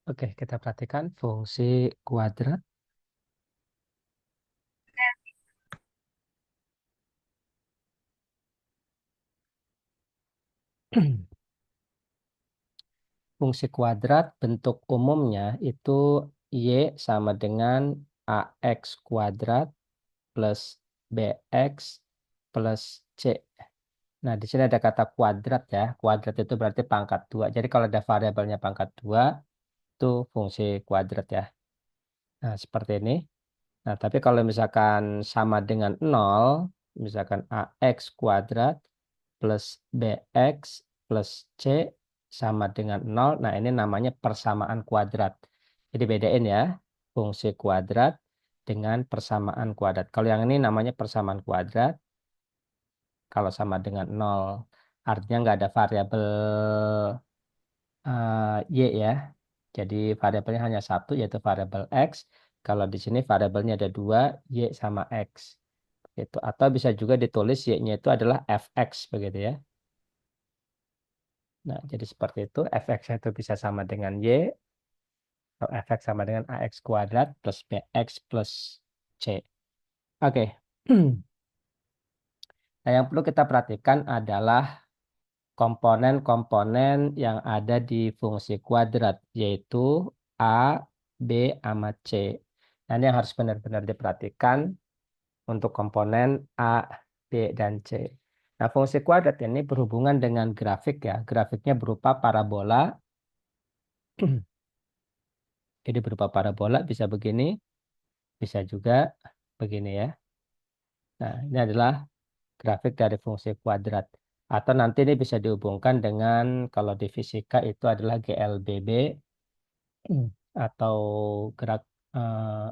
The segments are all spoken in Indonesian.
Oke, kita perhatikan fungsi kuadrat. Fungsi kuadrat bentuk umumnya itu Y sama dengan AX kuadrat plus BX plus C. Nah, di sini ada kata kuadrat ya. Kuadrat itu berarti pangkat 2. Jadi kalau ada variabelnya pangkat 2, itu fungsi kuadrat ya. Nah, seperti ini. Nah, tapi kalau misalkan sama dengan 0, misalkan AX kuadrat plus BX plus C sama dengan 0, nah ini namanya persamaan kuadrat. Jadi bedain ya, fungsi kuadrat dengan persamaan kuadrat. Kalau yang ini namanya persamaan kuadrat, kalau sama dengan 0, artinya nggak ada variabel Y ya. Jadi variabelnya hanya satu, yaitu variabel X. Kalau di sini variabelnya ada dua, Y sama X. Itu. Atau bisa juga ditulis Y-nya itu adalah fx begitu ya. Nah, jadi seperti itu. Fx itu bisa sama dengan Y, atau fx sama dengan ax kuadrat plus bx plus c. Oke. Nah, yang perlu kita perhatikan adalah komponen-komponen yang ada di fungsi kuadrat, yaitu A, B, sama C. Nah, ini yang harus benar-benar diperhatikan untuk komponen A, B, dan C. Nah, fungsi kuadrat ini berhubungan dengan grafik ya. Grafiknya berupa parabola. Jadi berupa parabola bisa begini, bisa juga begini ya. Nah, ini adalah grafik dari fungsi kuadrat. Atau nanti ini bisa dihubungkan dengan kalau di fisika itu adalah GLBB atau gerak eh,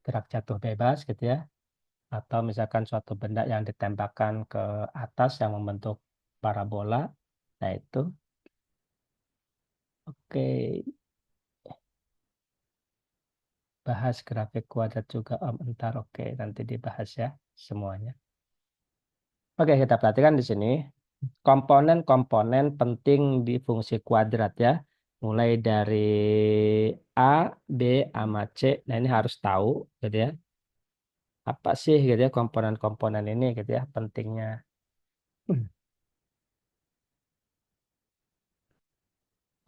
gerak jatuh bebas gitu ya. Atau misalkan suatu benda yang ditembakkan ke atas yang membentuk parabola. Nah, itu. Oke, bahas grafik kuadrat juga Om. Entar oke, nanti dibahas ya semuanya. Oke, kita perhatikan di sini komponen-komponen penting di fungsi kuadrat ya. Mulai dari A, B, sama C. Nah, ini harus tahu gitu ya. Apa sih gitu ya komponen-komponen ini gitu ya pentingnya.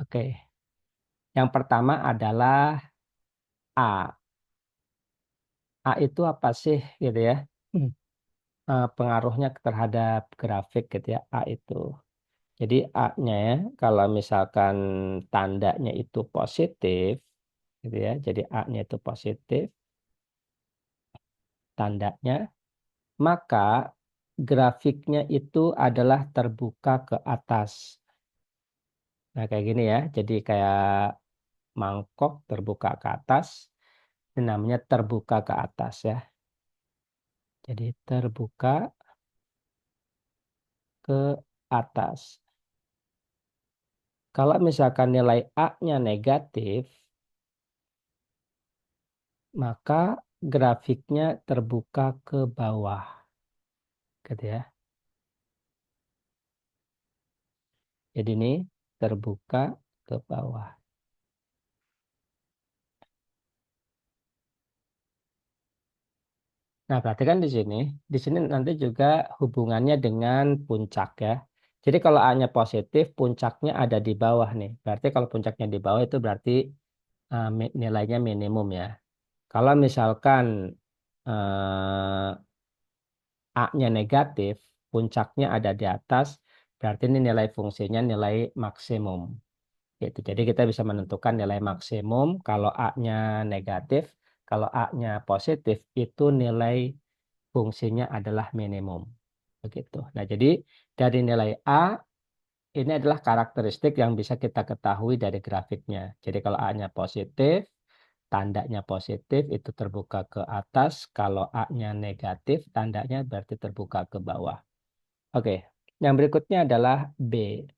Oke, yang pertama adalah A. A itu apa sih gitu ya? Pengaruhnya terhadap grafik gitu ya A itu. Jadi A-nya ya, kalau misalkan tandanya itu positif gitu ya. Jadi A-nya itu positif tandanya, maka grafiknya itu adalah terbuka ke atas. Nah, kayak gini ya. Jadi kayak mangkok terbuka ke atas. Ini namanya terbuka ke atas ya. Jadi terbuka ke atas. Kalau misalkan nilai A-nya negatif, maka grafiknya terbuka ke bawah. Gitu ya. Jadi ini terbuka ke bawah. Nah, perhatikan di sini nanti juga hubungannya dengan puncak ya. Jadi kalau A-nya positif, puncaknya ada di bawah nih. Berarti kalau puncaknya di bawah itu berarti nilainya minimum ya. Kalau misalkan eh, A-nya negatif, puncaknya ada di atas, berarti ini nilai fungsinya nilai maksimum. Gitu. Jadi kita bisa menentukan nilai maksimum kalau A-nya negatif, kalau A-nya positif itu nilai fungsinya adalah minimum. Begitu. Nah, jadi dari nilai A ini adalah karakteristik yang bisa kita ketahui dari grafiknya. Jadi kalau A-nya positif, tandanya positif itu terbuka ke atas. Kalau A-nya negatif, tandanya berarti terbuka ke bawah. Oke, yang berikutnya adalah B.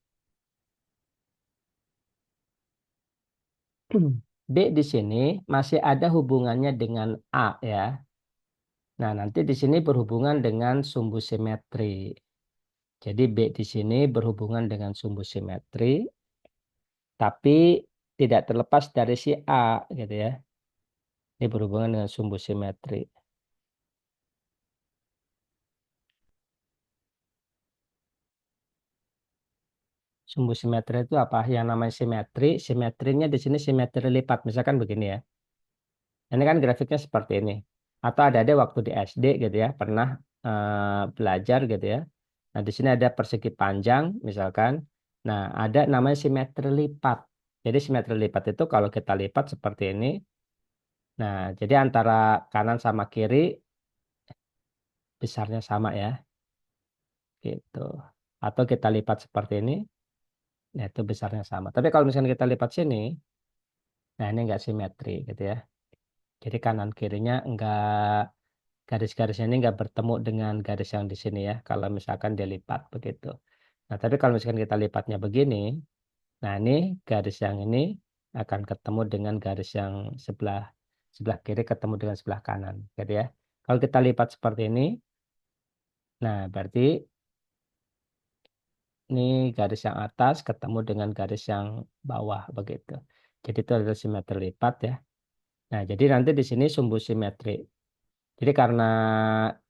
B di sini masih ada hubungannya dengan A ya. Nah, nanti di sini berhubungan dengan sumbu simetri. Jadi B di sini berhubungan dengan sumbu simetri, tapi tidak terlepas dari si A, gitu ya. Ini berhubungan dengan sumbu simetri. Sumbu simetri itu apa? Yang namanya simetri, simetrinya di sini simetri lipat. Misalkan begini ya. Ini kan grafiknya seperti ini. Atau ada waktu di SD gitu ya, pernah belajar gitu ya. Nah, di sini ada persegi panjang misalkan. Nah, ada namanya simetri lipat. Jadi simetri lipat itu kalau kita lipat seperti ini. Nah, jadi antara kanan sama kiri besarnya sama ya, gitu. Atau kita lipat seperti ini, ya itu besarnya sama. Tapi kalau misalnya kita lipat sini, nah ini enggak simetri gitu ya. Jadi kanan kirinya enggak, garis-garisnya ini enggak bertemu dengan garis yang di sini ya. Kalau misalkan dilipat begitu. Nah, tapi kalau misalkan kita lipatnya begini, nah ini garis yang ini akan ketemu dengan garis yang sebelah sebelah kiri ketemu dengan sebelah kanan, gitu ya. Kalau kita lipat seperti ini, nah berarti ini garis yang atas ketemu dengan garis yang bawah begitu. Jadi itu adalah simetri lipat ya. Nah, jadi nanti di sini sumbu simetri. Jadi karena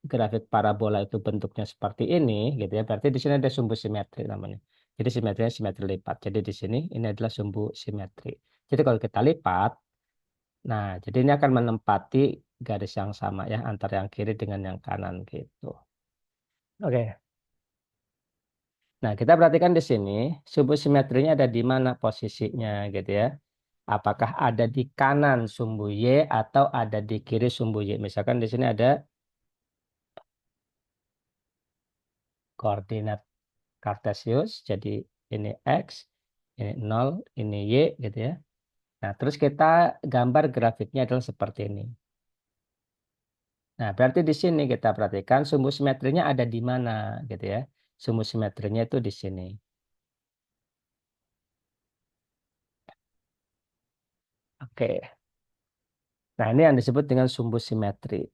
grafik parabola itu bentuknya seperti ini, gitu ya, berarti di sini ada sumbu simetri namanya. Jadi simetrinya simetri lipat. Jadi di sini ini adalah sumbu simetri. Jadi kalau kita lipat, nah jadi ini akan menempati garis yang sama ya antara yang kiri dengan yang kanan gitu. Oke. Nah, kita perhatikan di sini sumbu simetrinya ada di mana posisinya gitu ya. Apakah ada di kanan sumbu Y atau ada di kiri sumbu Y. Misalkan di sini ada koordinat Kartesius, jadi ini X, ini 0, ini Y gitu ya. Nah, terus kita gambar grafiknya adalah seperti ini. Nah, berarti di sini kita perhatikan sumbu simetrinya ada di mana gitu ya. Sumbu simetrinya itu di sini. Oke. Nah, ini yang disebut dengan sumbu simetri.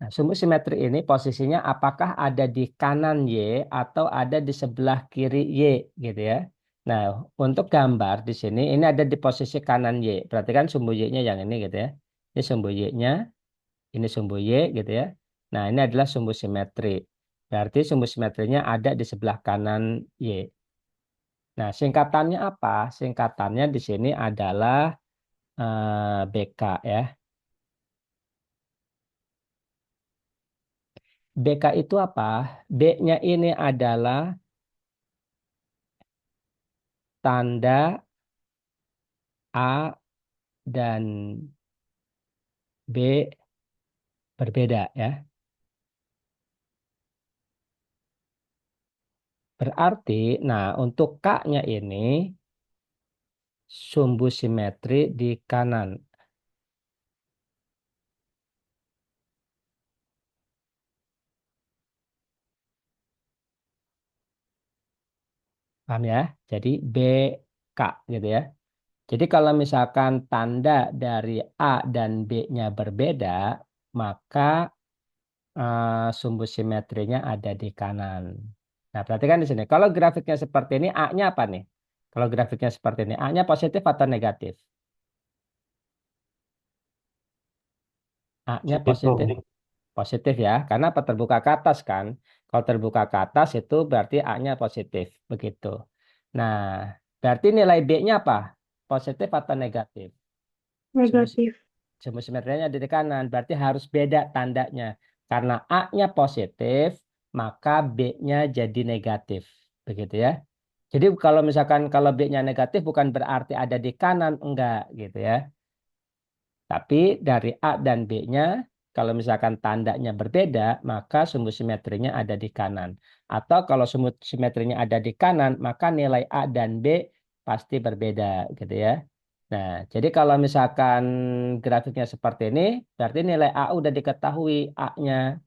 Nah, sumbu simetri ini posisinya apakah ada di kanan Y atau ada di sebelah kiri Y gitu ya. Nah, untuk gambar di sini ini ada di posisi kanan Y. Berarti kan sumbu Y-nya yang ini gitu ya. Ini sumbu Y-nya, ini sumbu Y gitu ya. Nah, ini adalah sumbu simetri. Berarti sumbu simetrinya ada di sebelah kanan Y. Nah, singkatannya apa? Singkatannya di sini adalah BK ya. BK itu apa? B-nya ini adalah tanda A dan B berbeda ya. Berarti, nah untuk K-nya ini sumbu simetri di kanan. Paham ya? Jadi BK gitu ya. Jadi kalau misalkan tanda dari A dan B-nya berbeda, maka sumbu simetrinya ada di kanan. Nah, perhatikan di sini. Kalau grafiknya seperti ini, A-nya apa nih? Kalau grafiknya seperti ini, A-nya positif atau negatif? A-nya Positif positif. dong. Positif ya, karena apa terbuka ke atas kan? Kalau terbuka ke atas itu berarti A-nya positif, begitu. Nah, berarti nilai B-nya apa? Positif atau negatif? Sumbu, Negatif. sumbu simetrinya ada di kanan, berarti harus beda tandanya. Karena A-nya positif, maka B-nya jadi negatif, begitu ya. Jadi kalau misalkan kalau B-nya negatif bukan berarti ada di kanan, enggak gitu ya. Tapi dari A dan B-nya, kalau misalkan tandanya berbeda, maka sumbu simetrinya ada di kanan. Atau kalau sumbu simetrinya ada di kanan, maka nilai A dan B pasti berbeda, gitu ya. Nah, jadi kalau misalkan grafiknya seperti ini, berarti nilai A udah diketahui A-nya.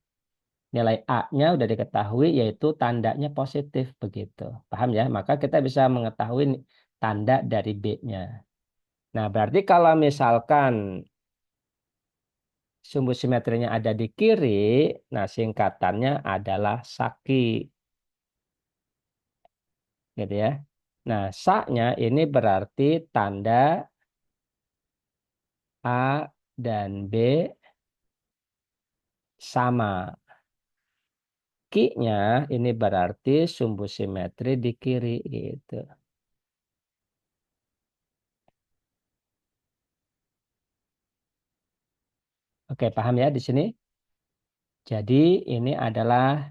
Nilai A-nya udah diketahui, yaitu tandanya positif, begitu. Paham ya? Maka kita bisa mengetahui tanda dari B-nya. Nah, berarti kalau misalkan sumbu simetrinya ada di kiri, nah singkatannya adalah Saki. Gitu ya. Nah, sa-nya ini berarti tanda A dan B sama. Ki-nya ini berarti sumbu simetri di kiri gitu. Oke, paham ya di sini? Jadi ini adalah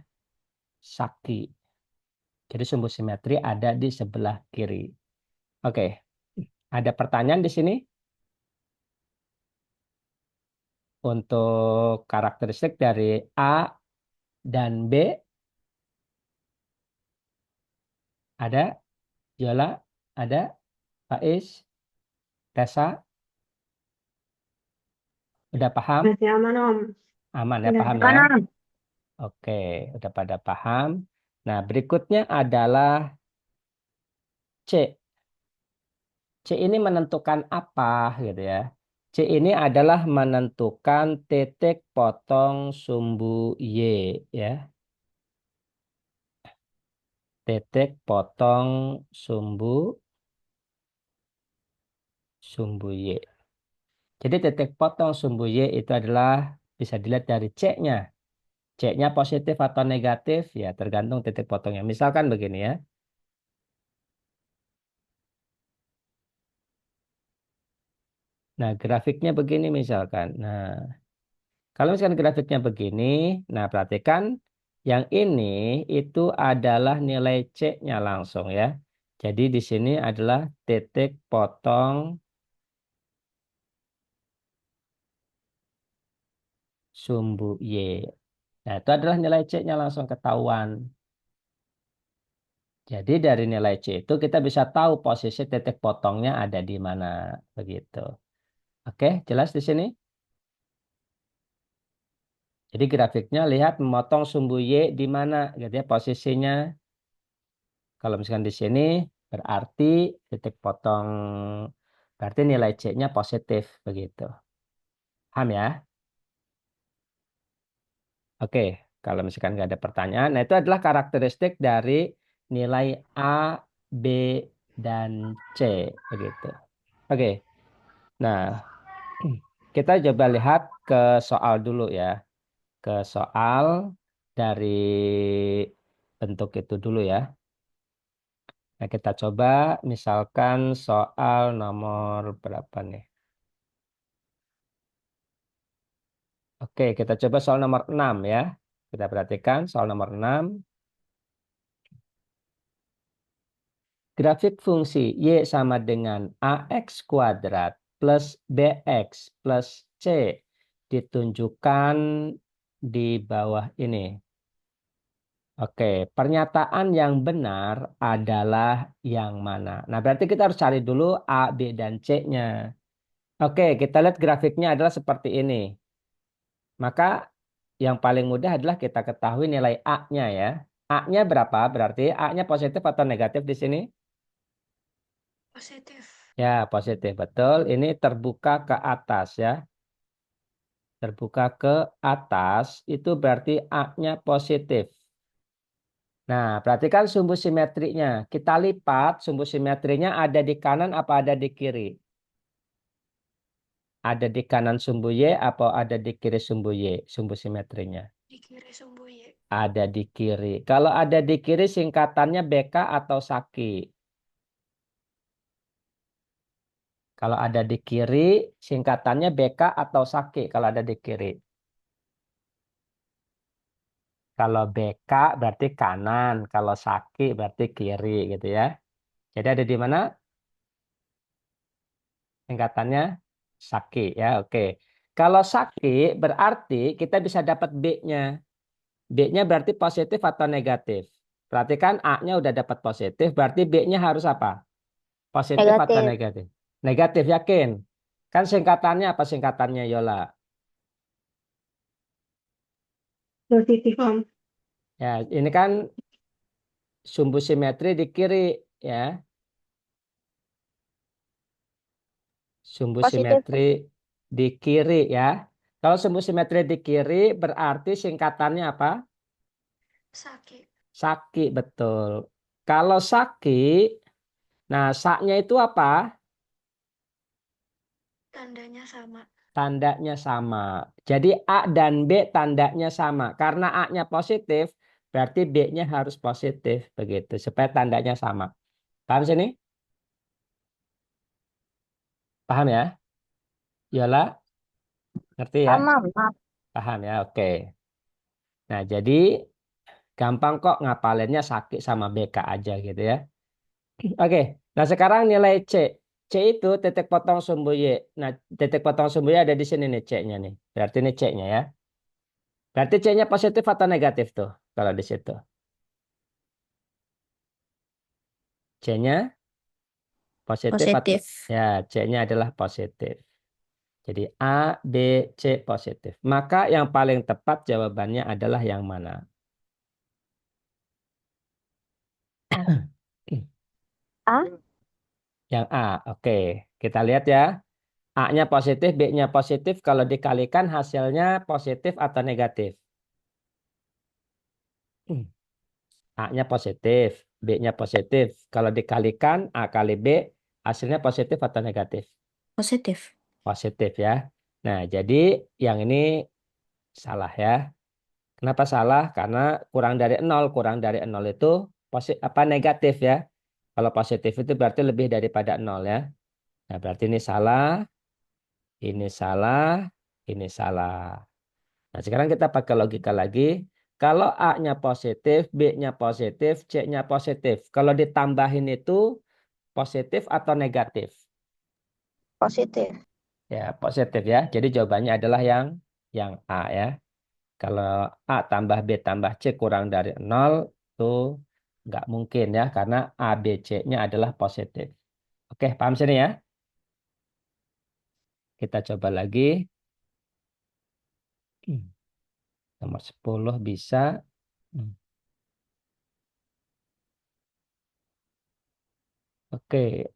Saki. Jadi sumbu simetri ada di sebelah kiri. Oke, ada pertanyaan di sini untuk karakteristik dari A dan B. Ada? Yola? Ada? Faiz? Tessa? Udah paham? Masih aman, Om. Aman ya, Udah. paham ya? Kanan. Oke, udah pada paham. Nah, berikutnya adalah C. C ini menentukan apa gitu ya. C ini adalah menentukan titik potong sumbu Y ya. Titik potong sumbu Y. Jadi titik potong sumbu Y itu adalah bisa dilihat dari C-nya. C-nya positif atau negatif ya tergantung titik potongnya. Misalkan begini ya. Nah, grafiknya begini misalkan. Nah, kalau misalkan grafiknya begini, nah perhatikan yang ini itu adalah nilai C-nya langsung ya. Jadi di sini adalah titik potong sumbu Y. Nah, itu adalah nilai C-nya langsung ketahuan. Jadi dari nilai C itu kita bisa tahu posisi titik potongnya ada di mana. Begitu. Oke, jelas di sini? Jadi grafiknya lihat memotong sumbu Y di mana gitu ya posisinya. Kalau misalkan di sini berarti titik potong berarti nilai C-nya positif begitu. Paham ya? Oke, kalau misalkan nggak ada pertanyaan, nah itu adalah karakteristik dari nilai A, B, dan C begitu. Oke, nah kita coba lihat ke soal dulu ya. Ke soal dari bentuk itu dulu ya. Nah, kita coba misalkan soal nomor berapa nih? Oke, kita coba soal nomor 6 ya. Kita perhatikan soal nomor 6. Grafik fungsi Y sama dengan AX kuadrat plus BX plus C ditunjukkan di bawah ini. Oke, pernyataan yang benar adalah yang mana? Nah, berarti kita harus cari dulu A, B, dan C-nya. Oke, kita lihat grafiknya adalah seperti ini. Maka yang paling mudah adalah kita ketahui nilai A-nya ya. A-nya berapa? Berarti A-nya positif atau negatif di sini? Positif. Ya, positif. Betul. Ini terbuka ke atas ya. Terbuka ke atas itu berarti A-nya positif. Nah, perhatikan sumbu simetrinya. Kita lipat sumbu simetrinya ada di kanan apa ada di kiri? Ada di kanan sumbu Y atau ada di kiri sumbu Y, sumbu simetrinya? Di kiri sumbu Y. Ada di kiri. Kalau ada di kiri singkatannya BK atau Saki. Kalau ada di kiri singkatannya BK atau Saki kalau ada di kiri. Kalau BK berarti kanan, kalau Saki berarti kiri gitu ya. Jadi ada di mana singkatannya Saki ya, oke. Kalau Saki berarti kita bisa dapat B-nya. B-nya berarti positif atau negatif. Perhatikan A-nya udah dapat positif, berarti B-nya harus apa? Positif atau Negatif. negatif? Negatif, yakin? Kan singkatannya apa singkatannya Yola? Positif, Om. Ya, ini kan sumbu simetri di kiri ya. Sumbu Positif. simetri di kiri ya. Kalau sumbu simetri di kiri berarti singkatannya apa? Saki. Saki, betul. Kalau saki, nah saknya itu apa? Tandanya sama. Tandanya sama. Jadi A dan B tandanya sama. Karena A-nya positif, berarti B-nya harus positif. Begitu, supaya tandanya sama. Paham sini? Paham ya? Yola, ngerti ya? Sama. Paham ya? Oke. Nah, jadi gampang kok ngapalinnya Saki sama BK aja gitu ya. Oke, nah sekarang nilai C. C itu titik potong sumbu Y. Nah, titik potong sumbu Y ada di sini nih C-nya nih. Berarti ini C-nya ya. Berarti C-nya positif atau negatif tuh kalau di situ? C-nya positif atau Positif. ya, C-nya adalah positif. Jadi A, B, C positif. Maka yang paling tepat jawabannya adalah yang mana? A. Yang A. Oke, kita lihat ya. A-nya positif, B-nya positif. Kalau dikalikan hasilnya positif atau negatif? A-nya positif, B-nya positif. Kalau dikalikan A kali B, hasilnya positif atau negatif? Positif. Positif ya. Nah, jadi yang ini salah ya. Kenapa salah? Karena kurang dari nol. Kurang dari nol itu apa negatif ya. Kalau positif itu berarti lebih daripada nol ya. Nah, berarti ini salah, ini salah, ini salah. Nah, sekarang kita pakai logika lagi. Kalau A-nya positif, B-nya positif, C-nya positif. Kalau ditambahin itu positif atau negatif? Positif. Ya, positif ya. Jadi jawabannya adalah yang A ya. Kalau A tambah B tambah C kurang dari nol itu nggak mungkin ya. Karena A, B, C-nya adalah positif. Oke, paham sini ya? Kita coba lagi. Nomor 10 bisa. Hmm. Oke,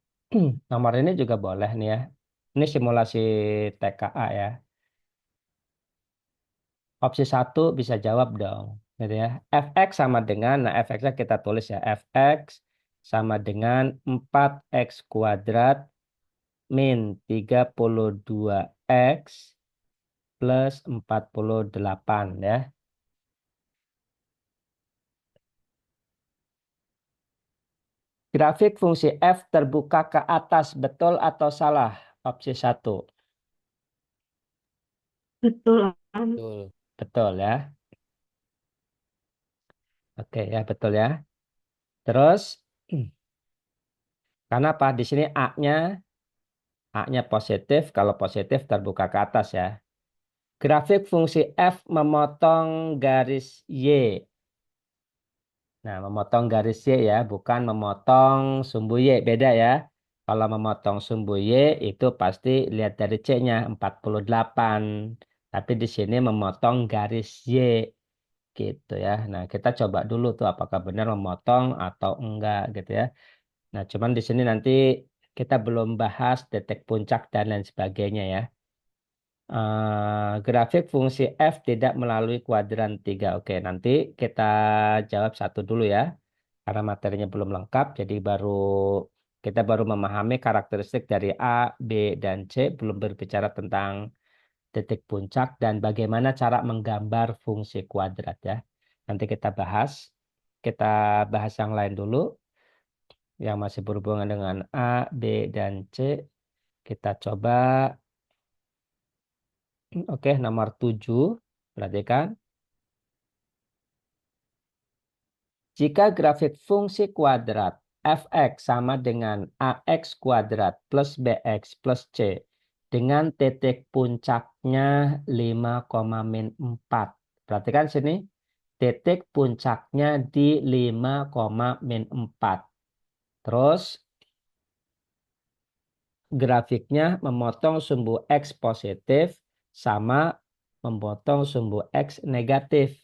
nomor ini juga boleh nih ya. Ini simulasi TKA ya. Opsi satu bisa jawab dong, gitu ya. Fx sama dengan, nah fx-nya kita tulis ya. Fx sama dengan 4x kuadrat min 32x plus 48 ya. Grafik fungsi f terbuka ke atas, betul atau salah? Opsi satu. Betul. Betul. Betul ya. Oke ya, betul ya. Terus, karena apa? Di sini A-nya positif, kalau positif terbuka ke atas ya. Grafik fungsi f memotong garis Y. Nah, memotong garis Y ya, bukan memotong sumbu Y. Beda ya. Kalau memotong sumbu Y itu pasti lihat dari C-nya 48. Tapi di sini memotong garis Y gitu ya. Nah, kita coba dulu tuh apakah benar memotong atau enggak gitu ya. Nah, cuman di sini nanti kita belum bahas detek puncak dan lain sebagainya ya. Grafik fungsi f tidak melalui kuadran 3. Oke, nanti kita jawab satu dulu ya. Karena materinya belum lengkap, jadi kita baru memahami karakteristik dari A, B, dan C, belum berbicara tentang detik puncak dan bagaimana cara menggambar fungsi kuadrat ya. Nanti kita bahas. Kita bahas yang lain dulu, yang masih berhubungan dengan A, B, dan C. Kita coba, oke, nomor 7. Perhatikan. Jika grafik fungsi kuadrat fx sama dengan ax kuadrat plus bx plus c dengan titik puncaknya 5, min 4. Perhatikan sini, titik puncaknya di 5, min 4. Terus grafiknya memotong sumbu x positif sama memotong sumbu x negatif.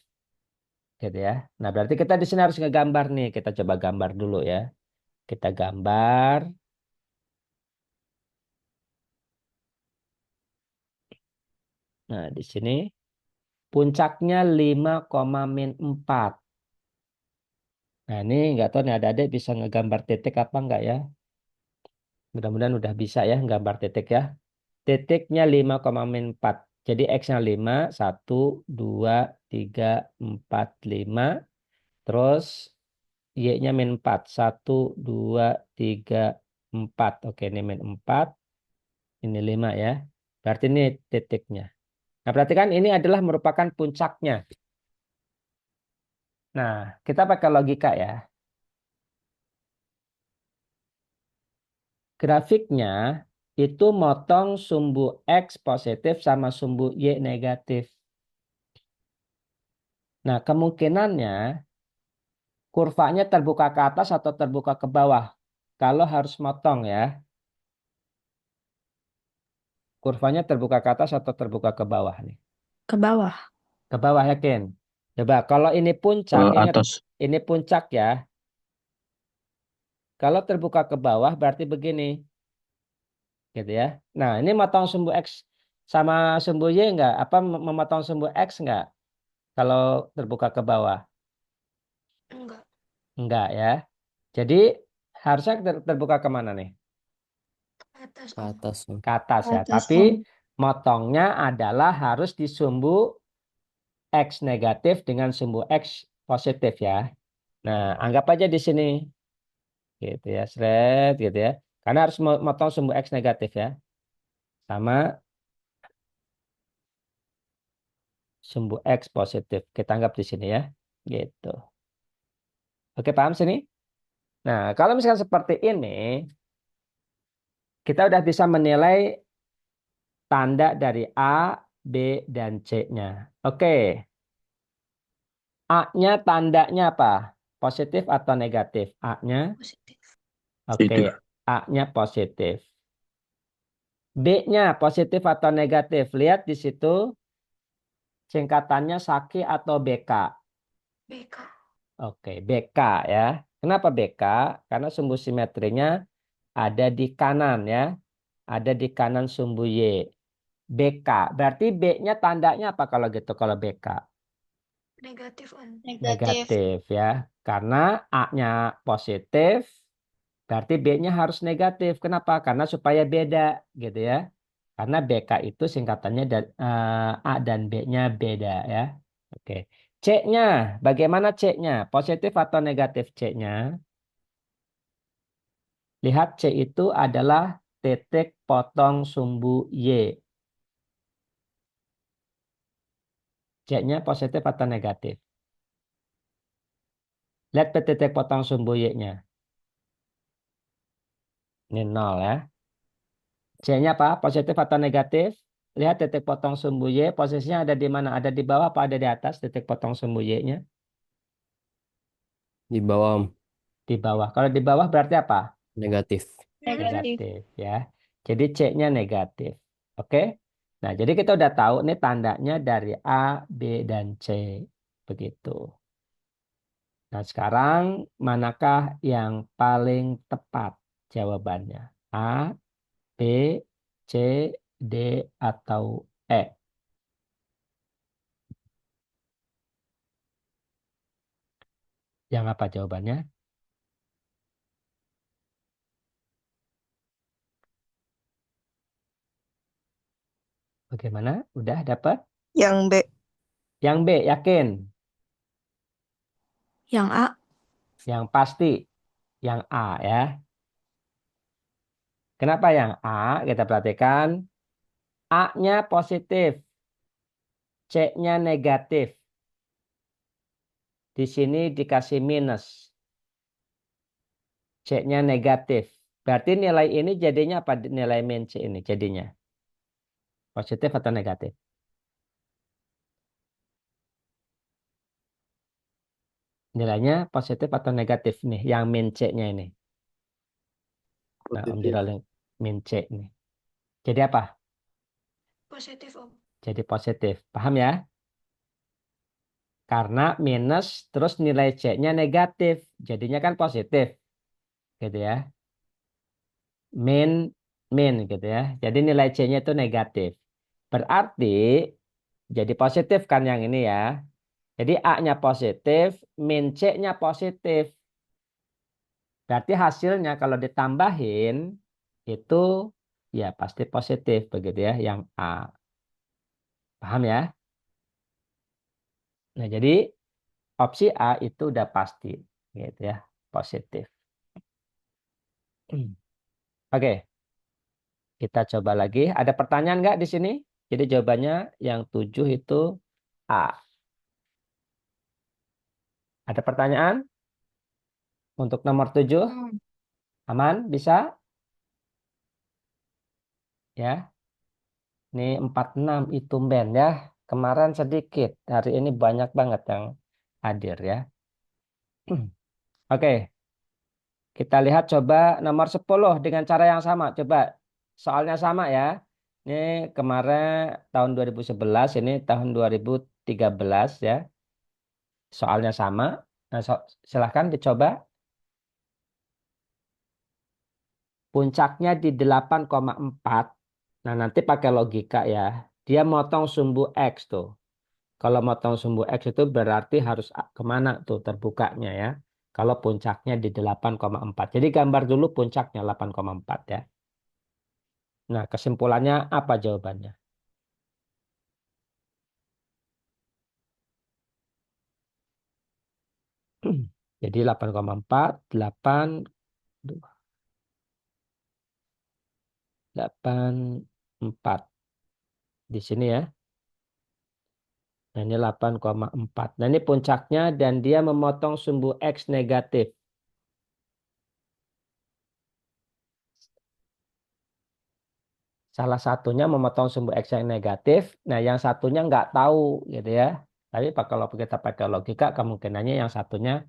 Gitu ya. Nah, berarti kita di sini harus ngegambar nih. Kita coba gambar dulu ya. Kita gambar. Nah, di sini puncaknya 5,-4. Nah, ini nggak tahu nih ada adik bisa ngegambar titik apa enggak ya. Mudah-mudahan udah bisa ya gambar titik ya. Titiknya 5,-4. Jadi X-nya 5, 1, 2, 3, 4, 5. Terus Y-nya -4. 1, 2, 3, 4. Oke, ini -4. Ini 5 ya. Berarti ini titiknya. Nah, berarti kan ini adalah merupakan puncaknya. Nah, kita pakai logika ya. Grafiknya itu motong sumbu X positif sama sumbu Y negatif. Nah, kemungkinannya kurvanya terbuka ke atas atau terbuka ke bawah. Kalau harus motong ya, kurvanya terbuka ke atas atau terbuka ke bawah nih. Ke bawah. Ke bawah yakin. Coba kalau ini puncak, Ke ingat atas. ini puncak ya. Kalau terbuka ke bawah berarti begini, gitu ya. Nah, ini motong sumbu X sama sumbu Y enggak? Apa memotong sumbu X enggak? Kalau terbuka ke bawah? Enggak. Enggak ya. Jadi harusnya terbuka kemana nih? Ke atas, Ke Om. atas. Ke atas Ke ya. atas, Tapi Om. motongnya adalah harus di sumbu X negatif dengan sumbu X positif ya. Nah, anggap aja di sini gitu ya, seret gitu ya. Karena harus motong sumbu X negatif ya. Sama sumbu X positif. Kita anggap di sini ya. Gitu. Oke, paham sini? Nah, kalau misalkan seperti ini, kita udah bisa menilai tanda dari A, B, dan C-nya. Oke, A-nya tandanya apa? Positif atau negatif? A-nya, Positif. oke, Itu. A-nya positif. B-nya positif atau negatif? Lihat di situ singkatannya Saki atau BK. BK. Oke, BK ya. Kenapa BK? Karena sumbu simetrinya ada di kanan ya. Ada di kanan sumbu Y. BK. Berarti B-nya tandanya apa kalau gitu kalau BK? Negatif, Om. Negatif ya. Karena A-nya positif, berarti B-nya harus negatif. Kenapa? Karena supaya beda gitu ya. Karena BK itu singkatannya A dan B-nya beda ya. Oke. C-nya, bagaimana C-nya? Positif atau negatif C-nya? Lihat C itu adalah titik potong sumbu Y. C-nya positif atau negatif? Lihat titik potong sumbu Y-nya. Ini 0 ya. C-nya apa? Positif atau negatif? Lihat titik potong sumbu Y. Posisinya ada di mana? Ada di bawah apa ada di atas titik potong sumbu Y-nya? Di bawah. Di bawah. Kalau di bawah berarti apa? Negatif. Negatif. Negatif ya. Jadi C-nya negatif. Oke? Nah, jadi kita udah tahu nih tandanya dari A, B, dan C. Begitu. Nah, sekarang manakah yang paling tepat jawabannya? A, B, C, D, atau E? Yang apa jawabannya? Bagaimana? Udah dapat? Yang B. Yang B, yakin? Yang A. Yang pasti? Yang A ya. Kenapa yang A? Kita perhatikan. A-nya positif. C-nya negatif. Di sini dikasih minus. C-nya negatif. Berarti nilai ini jadinya apa? Nilai min C ini jadinya. Positif atau negatif? Nilainya positif atau negatif nih. Yang min C-nya ini. Nah, Om Positif. Diroleng min C nih. Jadi apa? Positif, Om. Jadi positif. Paham ya? Karena minus terus nilai C-nya negatif. Jadinya kan positif. Gitu ya. Min, min gitu ya. Jadi nilai C-nya itu negatif. Berarti jadi positif kan yang ini ya. Jadi A-nya positif, min C-nya positif. Berarti hasilnya kalau ditambahin itu ya pasti positif begitu ya yang A. Paham ya? Nah, jadi opsi A itu udah pasti gitu ya, positif. Oke, kita coba lagi. Ada pertanyaan nggak di sini? Jadi jawabannya yang 7 itu A. Ada pertanyaan untuk nomor 7? Aman? Bisa? Ya. Ini 46 itu ben ya. Kemarin sedikit, hari ini banyak banget yang hadir ya. Oke, kita lihat coba nomor 10 dengan cara yang sama. Coba soalnya sama ya. Ini kemarin tahun 2011, ini tahun 2013 ya. Soalnya sama. Nah, silahkan dicoba. Puncaknya di 8,4. Nah, nanti pakai logika ya. Dia motong sumbu X tuh. Kalau motong sumbu X itu berarti harus kemana tuh terbukanya ya. Kalau puncaknya di 8,4. Jadi gambar dulu puncaknya 8,4 ya. Nah, kesimpulannya apa jawabannya? Jadi 8,4, 8, 4 di sini ya. Nah, ini 8,4. Nah, ini puncaknya dan dia memotong sumbu X negatif. Salah satunya memotong sumbu X yang negatif. Nah, yang satunya nggak tahu gitu ya. Tapi kalau kita pakai logika, kemungkinannya yang satunya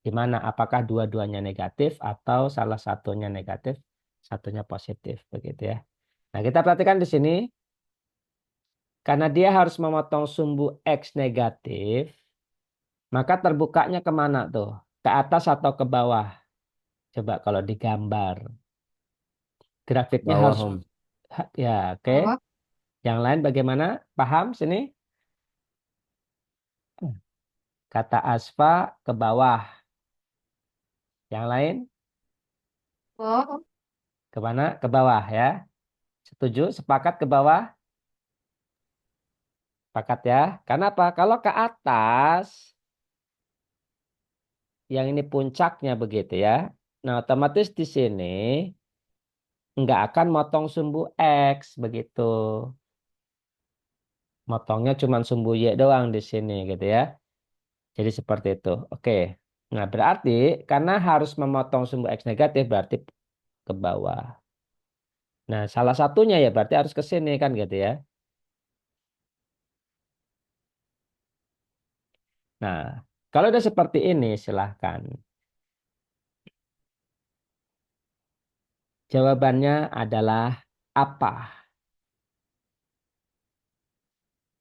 gimana? Apakah dua-duanya negatif atau salah satunya negatif, satunya positif begitu ya. Nah, kita perhatikan di sini. Karena dia harus memotong sumbu X negatif, maka terbukanya kemana tuh? Ke atas atau ke bawah? Coba kalau digambar. Grafiknya Bawah, harus, Om. ya oke. Yang lain bagaimana? Paham sini? Kata Asfa ke bawah. Yang lain ke mana? Ke bawah ya. Setuju? Sepakat ke bawah? Sepakat ya. Karena apa? Kalau ke atas, yang ini puncaknya begitu ya. Nah, otomatis di sini nggak akan motong sumbu X begitu. Motongnya cuma sumbu Y doang di sini gitu ya. Jadi seperti itu. Oke. Nah, berarti karena harus memotong sumbu X negatif berarti ke bawah. Nah, salah satunya ya berarti harus ke sini kan gitu ya. Nah, kalau udah seperti ini silahkan. Jawabannya adalah apa?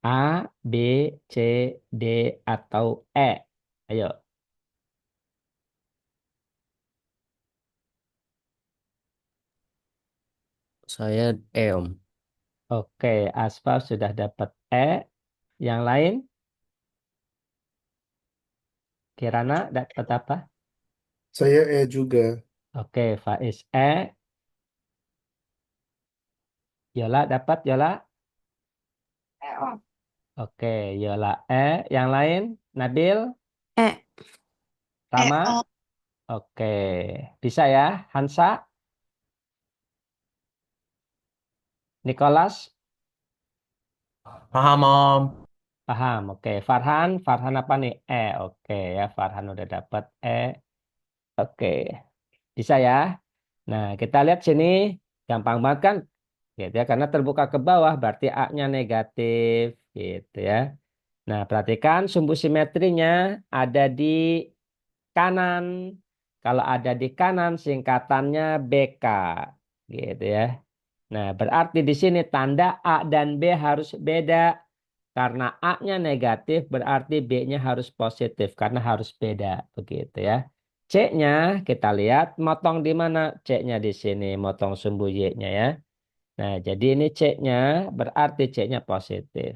A, B, C, D, atau E? Ayo. Saya E, Om. Oke, Aspal sudah dapat E. Yang lain? Kirana dapat apa? Saya E juga. Oke, Faiz E. Yola dapat Yola? Oke, Yola E. Yang lain? Nabil? E. Rama? Oke, bisa ya? Hansa? Nicholas? Paham, Om. Paham. Oke, Farhan? Farhan apa nih? E. Oke ya, Farhan udah dapat E. Oke, bisa ya? Nah, kita lihat sini. Gampang banget kan? Gitu ya, karena terbuka ke bawah berarti A-nya negatif. Gitu ya. Nah, perhatikan sumbu simetrinya ada di kanan. Kalau ada di kanan singkatannya BK. Gitu ya. Nah, berarti di sini tanda A dan B harus beda. Karena A-nya negatif berarti B-nya harus positif karena harus beda. Begitu ya. C-nya kita lihat motong di mana? C-nya di sini, motong sumbu Y-nya ya. Nah, jadi ini C-nya berarti C-nya positif.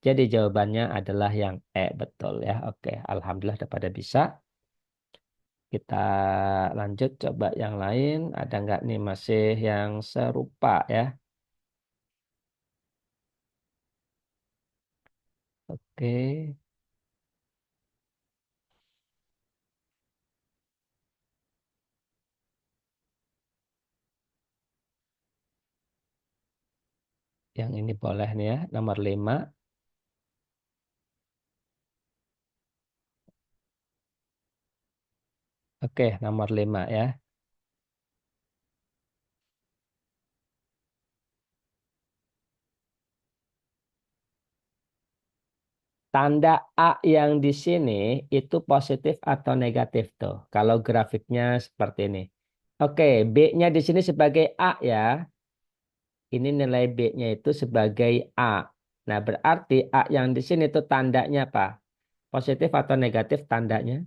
Jadi jawabannya adalah yang E, betul ya. Oke, alhamdulillah udah pada bisa. Kita lanjut coba yang lain. Ada nggak nih masih yang serupa ya? Oke, yang ini boleh nih ya, nomor 5. Oke, nomor 5 ya. Tanda A yang di sini itu positif atau negatif tuh. Kalau grafiknya seperti ini. Oke, B-nya di sini sebagai A ya. Ini nilai B-nya itu sebagai A. Nah, berarti A yang di sini itu tandanya apa? Positif atau negatif tandanya?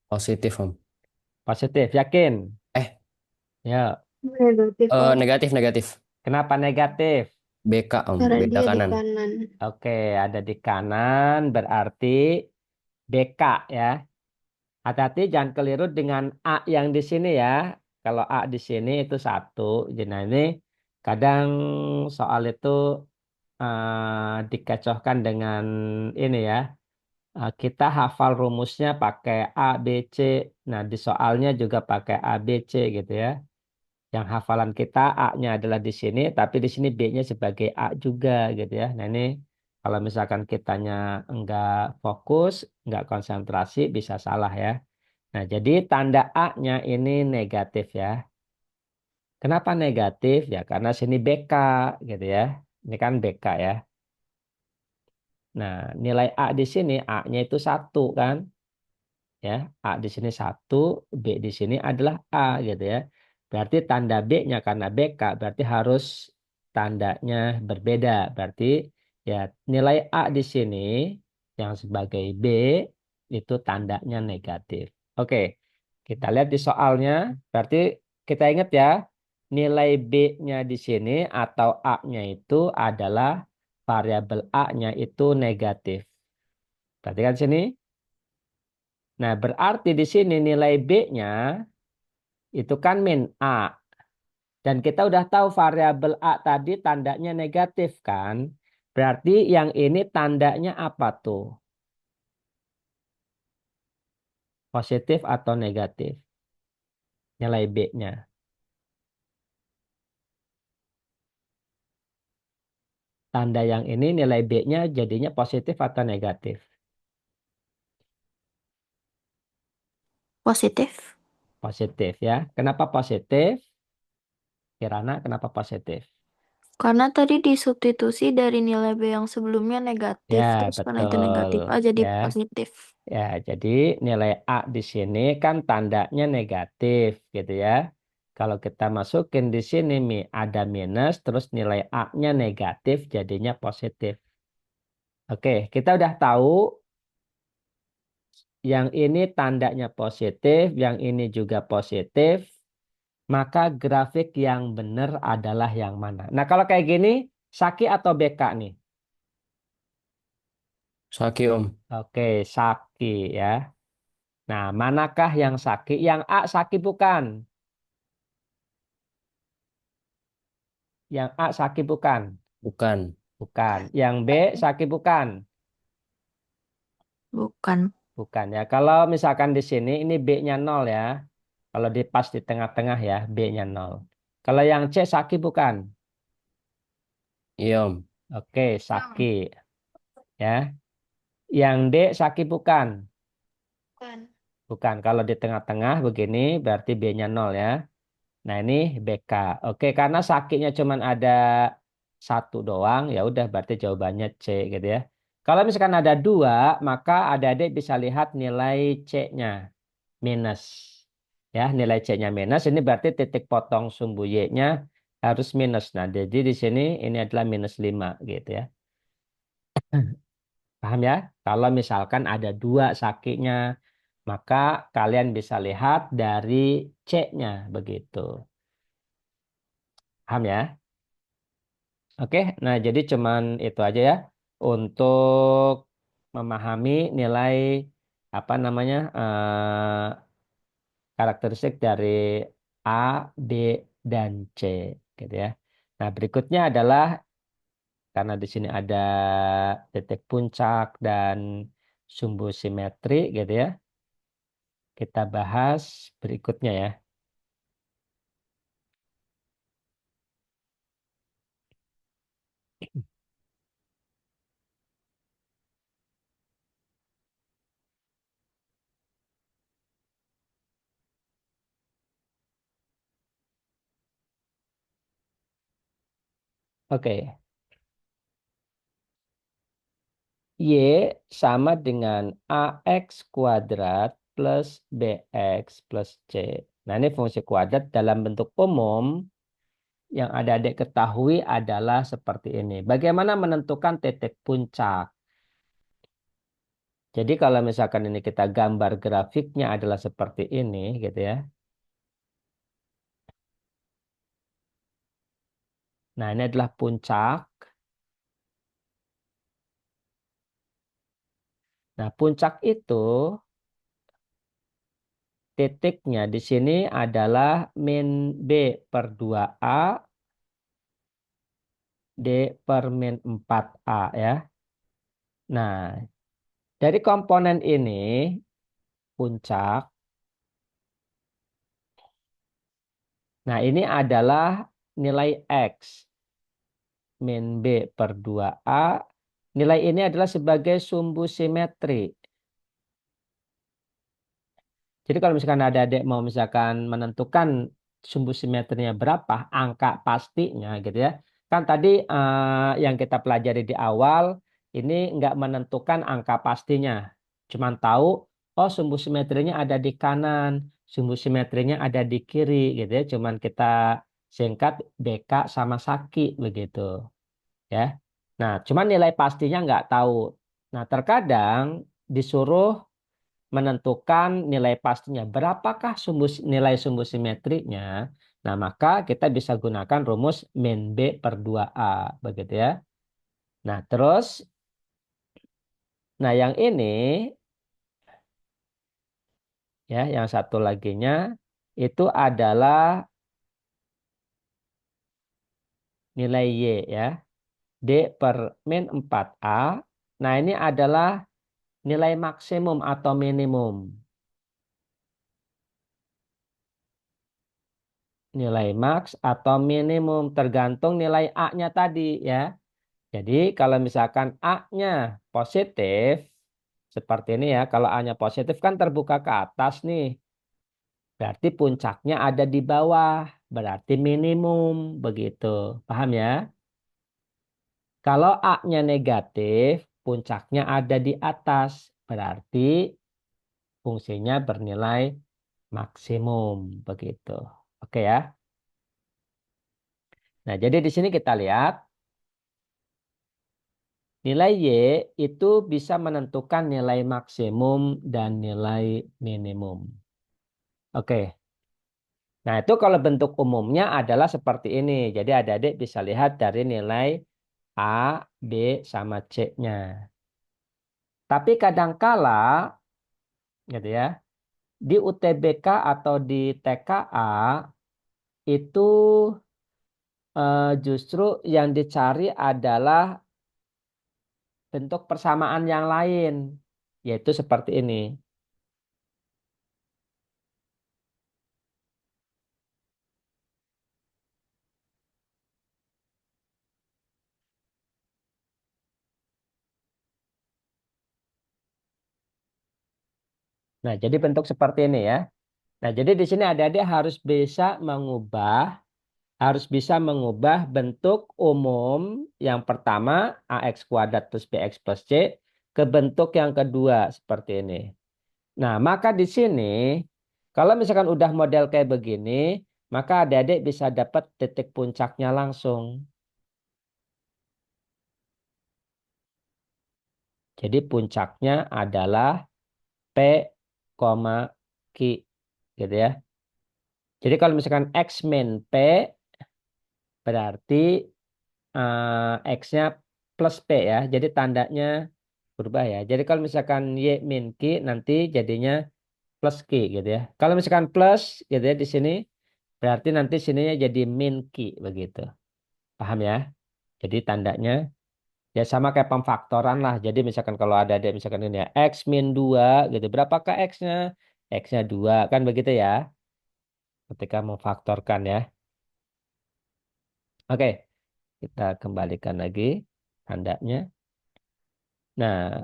Positif, Om. Positif, yakin? Eh, Ya, Negatif, Om. negatif, negatif. kenapa negatif? BK, Om. Karena Beda dia di kanan. kanan. Oke, ada di kanan berarti BK ya. Hati-hati jangan keliru dengan A yang di sini ya. Kalau A di sini itu 1. Jadi nah ini kadang soal itu dikecohkan dengan ini ya. Kita hafal rumusnya pakai A, B, C. Nah, di soalnya juga pakai A, B, C gitu ya. Yang hafalan kita A-nya adalah di sini, tapi di sini B-nya sebagai A juga gitu ya. Nah, ini kalau misalkan kitanya enggak fokus, enggak konsentrasi, bisa salah ya. Nah, jadi tanda A-nya ini negatif ya. Kenapa negatif? Ya, karena sini BK gitu ya. Ini kan BK ya. Nah, nilai A di sini, A-nya itu 1 kan. Ya, A di sini 1, B di sini adalah A gitu ya. Berarti tanda B-nya karena BK, berarti harus tandanya berbeda. Berarti ya nilai A di sini yang sebagai B itu tandanya negatif. Oke, kita lihat di soalnya. Berarti kita ingat ya, nilai B-nya di sini atau A-nya itu adalah variabel A-nya itu negatif. Perhatikan sini. Nah, berarti di sini nilai B-nya itu kan min A. Dan kita udah tahu variabel A tadi tandanya negatif kan. Berarti yang ini tandanya apa tuh? Positif atau negatif? Nilai B-nya. Tanda yang ini nilai B-nya jadinya positif atau negatif? Positif. Positif ya. Kenapa positif? Kirana, kenapa positif? Karena tadi disubstitusi dari nilai B yang sebelumnya negatif. Ya, Terus karena itu betul. negatif A jadi Ya. positif. Ya, jadi nilai A di sini kan tandanya negatif gitu ya. Kalau kita masukin di sini ada minus, terus nilai A-nya negatif, jadinya positif. Oke, kita udah tahu yang ini tandanya positif, yang ini juga positif, maka grafik yang benar adalah yang mana? Nah, kalau kayak gini, Saki atau BK nih? Saki, Om. Oke, Saki ya. Nah, manakah yang Saki? Yang A Saki bukan? Yang A Saki bukan? Bukan. Bukan. Yang B Saki bukan? Bukan. Bukan ya. Kalau misalkan di sini ini B-nya 0 ya. Kalau di pas di tengah-tengah ya B-nya 0. Kalau yang C Saki bukan? Iya, Om. Oke, Saki ya. Yang D Saki bukan? Bukan. Bukan. Kalau di tengah-tengah begini berarti B-nya 0 ya. Nah, ini BK. Oke, karena Sakinya cuma ada 1 doang, ya udah berarti jawabannya C gitu ya. Kalau misalkan ada 2, maka adik-adik bisa lihat nilai C-nya minus. Ya, nilai C-nya minus ini berarti titik potong sumbu Y-nya harus minus. Nah, jadi di sini ini adalah minus 5 gitu ya. Paham ya? Kalau misalkan ada 2 sakinya, maka kalian bisa lihat dari C-nya begitu. Paham ya? Oke, nah jadi cuman itu aja ya untuk memahami nilai apa namanya karakteristik dari A, B, dan C gitu ya. Nah, berikutnya adalah karena di sini ada titik puncak dan sumbu simetri gitu ya. Kita bahas berikutnya ya. Oke, Y sama dengan AX kuadrat plus BX plus C. Nah, ini fungsi kuadrat dalam bentuk umum yang adik-adik ketahui adalah seperti ini. Bagaimana menentukan titik puncak? Jadi kalau misalkan ini kita gambar grafiknya adalah seperti ini gitu ya. Nah, ini adalah puncak. Nah, puncak itu titiknya di sini adalah min B per 2A, D per min 4A ya. Nah, dari komponen ini, puncak. Nah, ini adalah nilai X min B per 2A. Nilai ini adalah sebagai sumbu simetri. Jadi kalau misalkan ada adik mau misalkan menentukan sumbu simetrinya berapa, angka pastinya gitu ya. Kan tadi yang kita pelajari di awal ini nggak menentukan angka pastinya. Cuman tahu, oh sumbu simetrinya ada di kanan, sumbu simetrinya ada di kiri gitu ya. Cuman kita singkat BK sama Saki begitu ya. Nah, cuman nilai pastinya nggak tahu. Nah, terkadang disuruh menentukan nilai pastinya. Berapakah nilai sumbu simetrinya? Nah, maka kita bisa gunakan rumus min B per 2A. Begitu ya. Nah, terus, nah yang ini, ya, yang satu laginya, itu adalah nilai Y ya. D per min 4A. Nah, ini adalah nilai maksimum atau minimum. Nilai max atau minimum tergantung nilai A-nya tadi ya. Jadi kalau misalkan A-nya positif, seperti ini ya. Kalau A-nya positif kan terbuka ke atas nih. Berarti puncaknya ada di bawah. Berarti minimum. Begitu. Paham ya? Kalau A-nya negatif, puncaknya ada di atas. Berarti fungsinya bernilai maksimum. Begitu. Oke ya. Nah, jadi di sini kita lihat. Nilai Y itu bisa menentukan nilai maksimum dan nilai minimum. Oke. Nah, itu kalau bentuk umumnya adalah seperti ini. Jadi adik-adik bisa lihat dari nilai A, B, sama C-nya. Tapi kadangkala, gitu ya, di UTBK atau di TKA itu justru yang dicari adalah bentuk persamaan yang lain, yaitu seperti ini. Nah, jadi bentuk seperti ini ya. Nah, jadi di sini adik-adik harus bisa mengubah bentuk umum yang pertama AX kuadrat plus BX plus C ke bentuk yang kedua seperti ini. Nah, maka di sini kalau misalkan udah model kayak begini, maka adik-adik bisa dapat titik puncaknya langsung. Jadi puncaknya adalah P, Q gitu ya. Jadi kalau misalkan X min P berarti X-nya plus P ya. Jadi tandanya berubah ya. Jadi kalau misalkan Y min Q nanti jadinya plus Q gitu ya. Kalau misalkan plus gitu ya di sini berarti nanti sininya jadi min Q begitu. Paham ya? Jadi tandanya ya sama kayak pemfaktoran lah. Jadi misalkan kalau ada misalkan ini ya X min 2 gitu. Berapakah X-nya? X-nya 2 kan begitu ya. Ketika memfaktorkan ya. Oke, kita kembalikan lagi tandanya. Nah,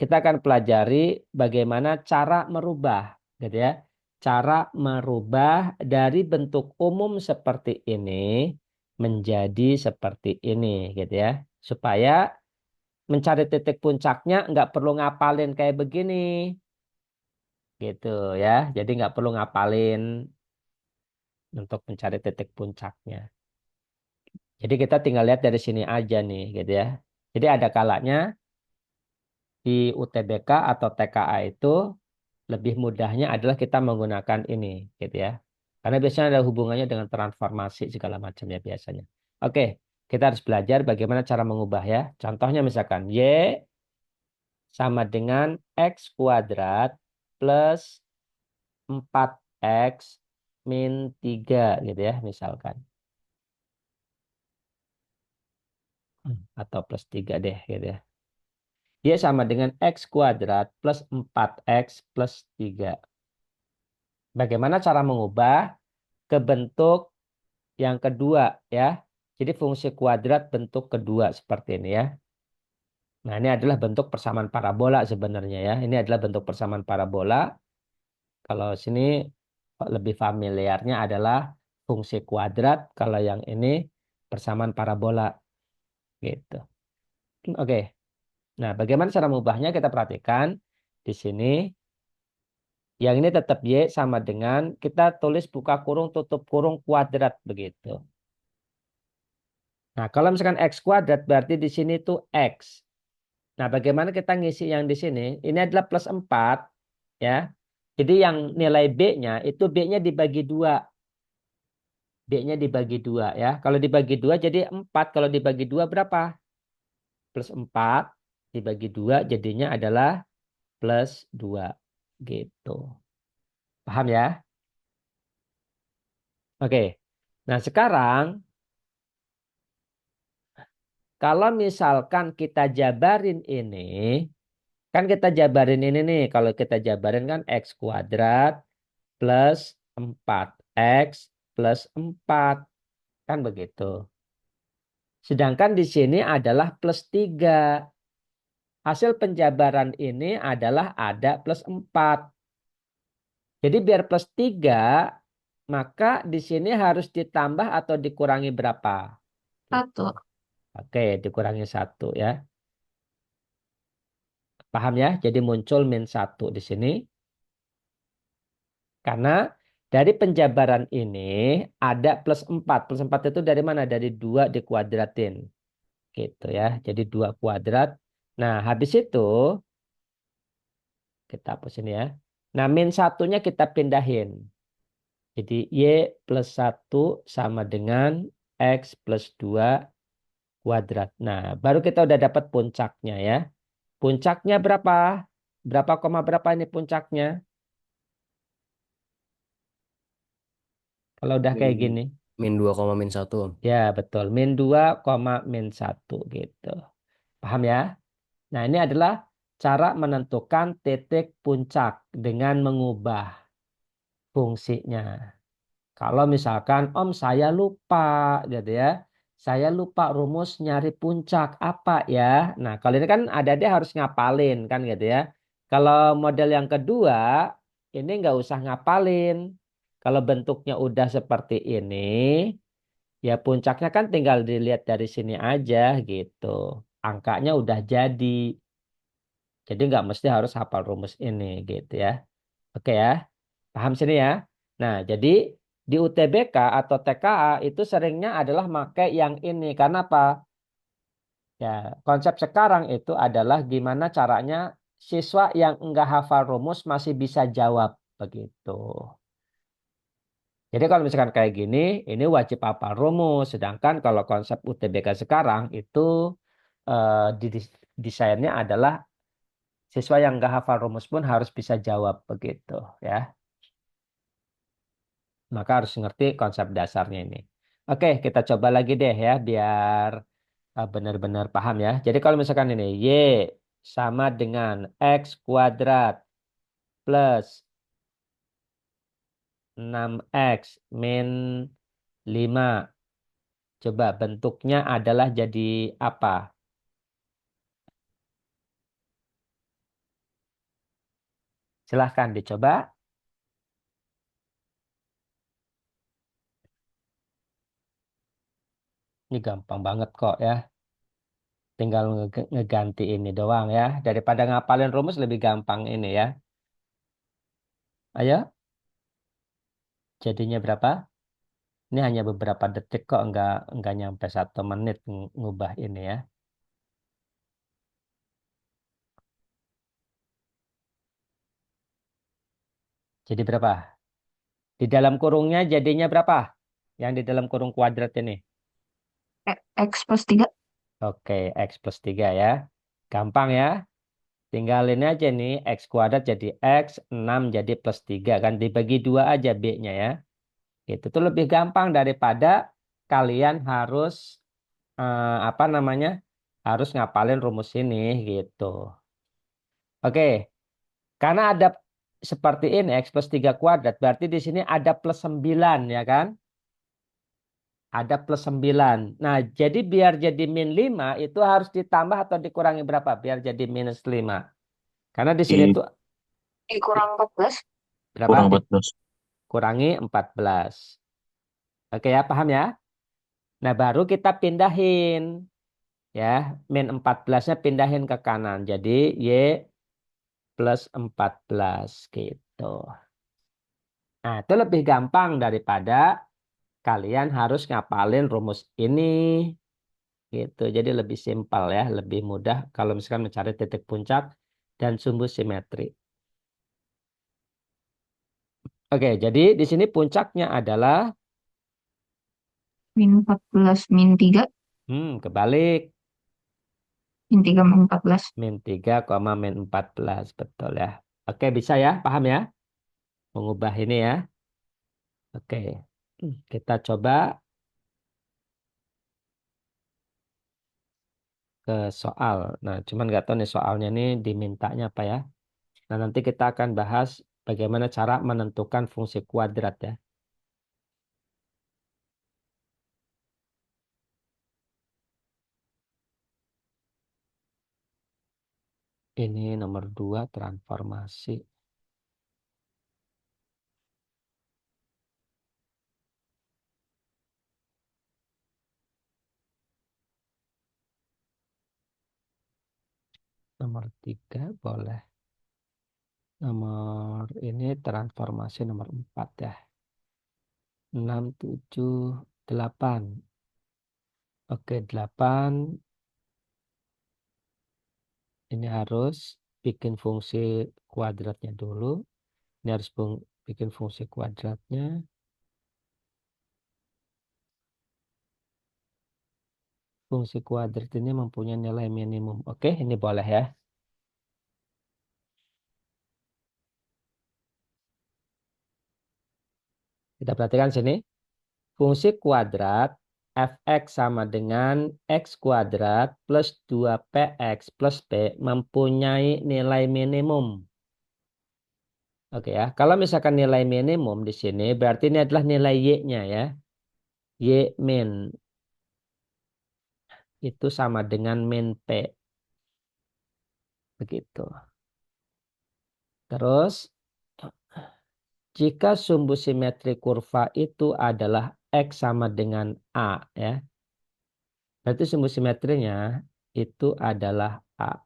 kita akan pelajari bagaimana cara merubah, gitu ya. Cara merubah dari bentuk umum seperti ini menjadi seperti ini, gitu ya. Supaya mencari titik puncaknya nggak perlu ngapalin kayak begini, gitu ya. Jadi nggak perlu ngapalin untuk mencari titik puncaknya. Jadi kita tinggal lihat dari sini aja nih, gitu ya. Jadi ada kalanya di UTBK atau TKA itu lebih mudahnya adalah kita menggunakan ini, gitu ya. Karena biasanya ada hubungannya dengan transformasi segala macamnya biasanya. Oke, kita harus belajar bagaimana cara mengubah ya. Contohnya misalkan Y sama dengan X kuadrat plus 4X min 3 gitu ya misalkan. Atau plus 3 deh gitu ya. Y sama dengan X kuadrat plus 4X plus 3. Bagaimana cara mengubah ke bentuk yang kedua ya. Jadi fungsi kuadrat bentuk kedua seperti ini ya. Nah ini adalah bentuk persamaan parabola sebenarnya ya. Ini adalah bentuk persamaan parabola. Kalau sini lebih familiarnya adalah fungsi kuadrat. Kalau yang ini persamaan parabola gitu. Oke. Nah bagaimana cara mengubahnya kita perhatikan di sini. Yang ini tetap Y sama dengan kita tulis buka kurung tutup kurung kuadrat begitu. Nah, kalau misalkan X kuadrat berarti di sini tuh X. Nah, bagaimana kita ngisi yang di sini? Ini adalah plus 4. Ya. Jadi yang nilai B-nya itu B-nya dibagi 2. B-nya dibagi 2 ya. Kalau dibagi 2 jadi 4. Kalau dibagi 2 berapa? Plus 4 dibagi 2 jadinya adalah plus 2. Gitu. Paham ya? Oke. Nah, sekarang kalau misalkan kita jabarin ini, kan kita jabarin ini nih. Kalau kita jabarin kan X kuadrat plus 4X plus 4. Kan begitu. Sedangkan di sini adalah plus 3. Hasil penjabaran ini adalah ada plus 4. Jadi biar plus 3, maka di sini harus ditambah atau dikurangi berapa? 1. Oke, dikurangi 1 ya. Paham ya? Jadi muncul min 1 di sini. Karena dari penjabaran ini ada plus 4. Plus 4 itu dari mana? Dari 2 dikuadratin. Gitu ya. Jadi 2 kuadrat. Nah, habis itu kita hapus ini ya. Nah, min 1-nya kita pindahin. Jadi Y plus 1 sama dengan X plus 2 kuadrat. Nah, baru kita udah dapat puncaknya ya. Puncaknya berapa? Berapa koma berapa ini puncaknya? Kalau udah kayak Min, gini. min 2, min 1 Om. Ya, betul. Min 2, min 1 gitu. Paham ya? Nah, ini adalah cara menentukan titik puncak dengan mengubah fungsinya. Kalau misalkan, Om saya lupa gitu ya. Saya lupa rumus nyari puncak apa ya. Nah, kalau ini kan ada dia harus ngapalin kan gitu ya. Kalau model yang kedua, ini nggak usah ngapalin. Kalau bentuknya udah seperti ini, ya puncaknya kan tinggal dilihat dari sini aja gitu. Angkanya udah jadi. Jadi nggak mesti harus hafal rumus ini gitu ya. Oke ya. Paham sini ya. Nah jadi di UTBK atau TKA itu seringnya adalah pakai yang ini. Karena apa? Ya konsep sekarang itu adalah gimana caranya siswa yang enggak hafal rumus masih bisa jawab begitu. Jadi kalau misalkan kayak gini, ini wajib hafal rumus. Sedangkan kalau konsep UTBK sekarang itu desainnya adalah siswa yang nggak hafal rumus pun harus bisa jawab begitu ya. Maka harus ngerti konsep dasarnya ini. Oke, kita coba lagi deh ya biar benar-benar paham ya. Jadi kalau misalkan ini Y sama dengan X kuadrat plus 6X min 5. Coba bentuknya adalah jadi apa? Silahkan dicoba. Ini gampang banget kok ya. Tinggal ngeganti ini doang ya. Daripada ngapalin rumus lebih gampang ini ya. Ayo, jadinya berapa? Ini hanya beberapa detik kok, enggak nyampe 1 menit ngubah ini ya. Jadi berapa? Di dalam kurungnya jadinya berapa? Yang di dalam kurung kuadrat ini. X plus 3. Oke, X plus 3 ya. Gampang ya. Tinggal ini aja nih, X kuadrat jadi X, 6 jadi plus 3. Kan dibagi 2 aja B-nya ya. Itu tuh lebih gampang daripada kalian harus apa namanya? Harus ngapalin rumus ini gitu. Oke, karena ada seperti ini X plus 3 kuadrat, berarti di sini ada plus 9 ya kan? Ada plus 9. Nah, jadi biar jadi min 5 itu harus ditambah atau dikurangi berapa? Biar jadi minus 5. Karena di sini tuh Dikurang 14. berapa? Kurang 14. Kurangi 14. Oke ya, paham ya? Nah, baru kita pindahin. Ya, min 14-nya pindahin ke kanan. Jadi Y plus 14 gitu. Nah, itu lebih gampang daripada kalian harus ngapalin rumus ini gitu. Jadi lebih simpel ya, lebih mudah kalau misalkan mencari titik puncak dan sumbu simetri. Oke, jadi di sini puncaknya adalah Min 14 min 3. kebalik Min 3 min 14. min 3, min 14 betul ya. Oke, bisa ya, paham ya? Mengubah ini ya. Oke, kita coba ke soal. Nah, cuman nggak tahu nih soalnya ini dimintanya apa ya. Nah, nanti kita akan bahas bagaimana cara menentukan fungsi kuadrat ya. Ini nomor 2 transformasi. Nomor 3 boleh. Nomor ini transformasi nomor 4 ya. 6, 7, 8. Oke, 8. Ini harus bikin fungsi kuadratnya dulu. Ini harus bikin fungsi kuadratnya. Fungsi kuadrat ini mempunyai nilai minimum. Oke, ini boleh ya. Kita perhatikan sini. Fungsi kuadrat fx sama dengan x kuadrat plus 2px plus b mempunyai nilai minimum. Oke ya, kalau misalkan nilai minimum di sini berarti ini adalah nilai y-nya ya. Y min itu sama dengan min p. Begitu. Terus jika sumbu simetri kurva itu adalah x sama dengan a ya. Berarti sumbu simetrinya itu adalah a.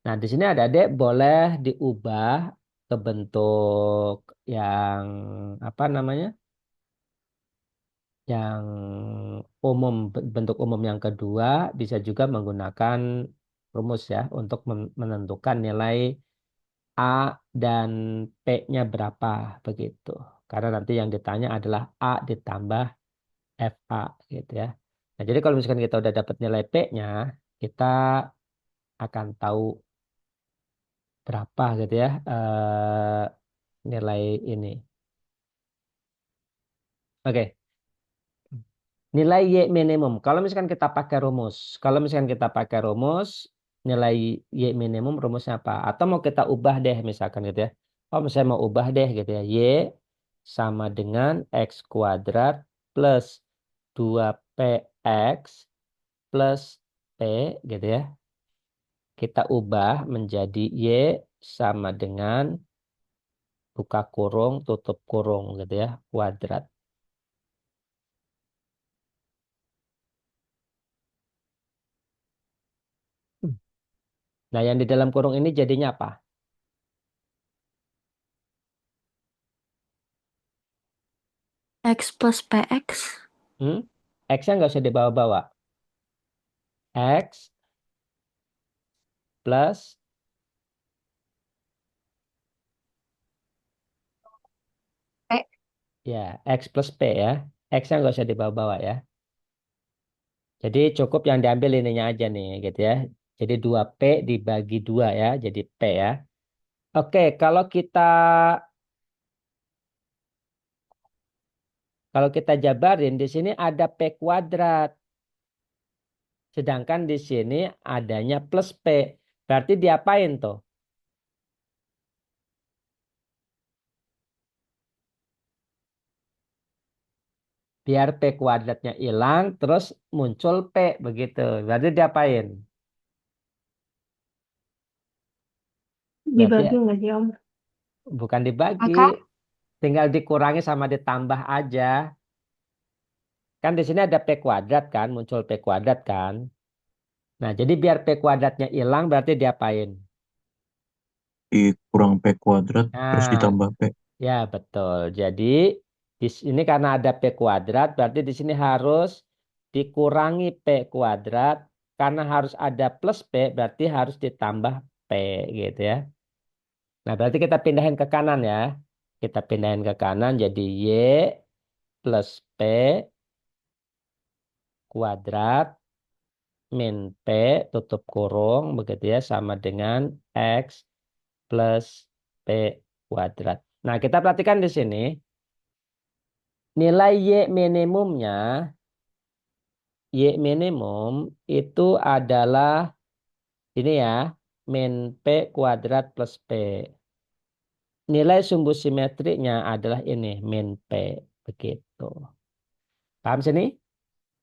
Nah, di sini ada adik boleh diubah ke bentuk yang apa namanya? Yang umum, bentuk umum yang kedua bisa juga menggunakan rumus ya untuk menentukan nilai A dan P-nya berapa begitu. Karena nanti yang ditanya adalah A ditambah FA gitu ya. Nah, jadi kalau misalkan kita udah dapat nilai P-nya, kita akan tahu berapa gitu ya nilai ini. Oke, nilai Y minimum. Kalau misalkan kita pakai rumus, nilai Y minimum rumusnya apa? Atau mau kita ubah deh misalkan gitu ya. Oh, misalnya mau ubah deh gitu ya. Y sama dengan X kuadrat plus 2PX plus P gitu ya. Kita ubah menjadi Y sama dengan buka kurung, tutup kurung gitu ya, kuadrat. Nah, yang di dalam kurung ini jadinya apa? X plus PX. Hmm? X-nya nggak usah dibawa-bawa. X plus, P. ya, X plus P ya. X-nya nggak usah dibawa-bawa ya. Jadi cukup yang diambil ininya aja nih, gitu ya. Jadi 2P dibagi 2 ya, jadi P ya. Oke, kalau kita jabarin di sini ada P kuadrat. Sedangkan di sini adanya plus P. Berarti diapain tuh? Biar P kuadratnya hilang, terus muncul P begitu. Berarti diapain? Berarti Dibagi nggak sih, Om? bukan dibagi, Maka tinggal dikurangi sama ditambah aja. Kan di sini ada P kuadrat kan, muncul P kuadrat kan. Nah, jadi biar P kuadratnya hilang berarti diapain? Dikurang P kuadrat terus Nah, ditambah P. ya betul. Jadi di sini karena ada P kuadrat berarti di sini harus dikurangi P kuadrat. Karena harus ada plus P berarti harus ditambah P gitu ya. Nah, berarti kita pindahin ke kanan ya. Kita pindahin ke kanan jadi Y plus P kuadrat min P tutup kurung begitu ya sama dengan X plus P kuadrat. Nah, kita perhatikan di sini nilai Y minimum itu adalah ini ya, min P kuadrat plus P. Nilai sumbu simetriknya adalah ini min P begitu. Paham sini?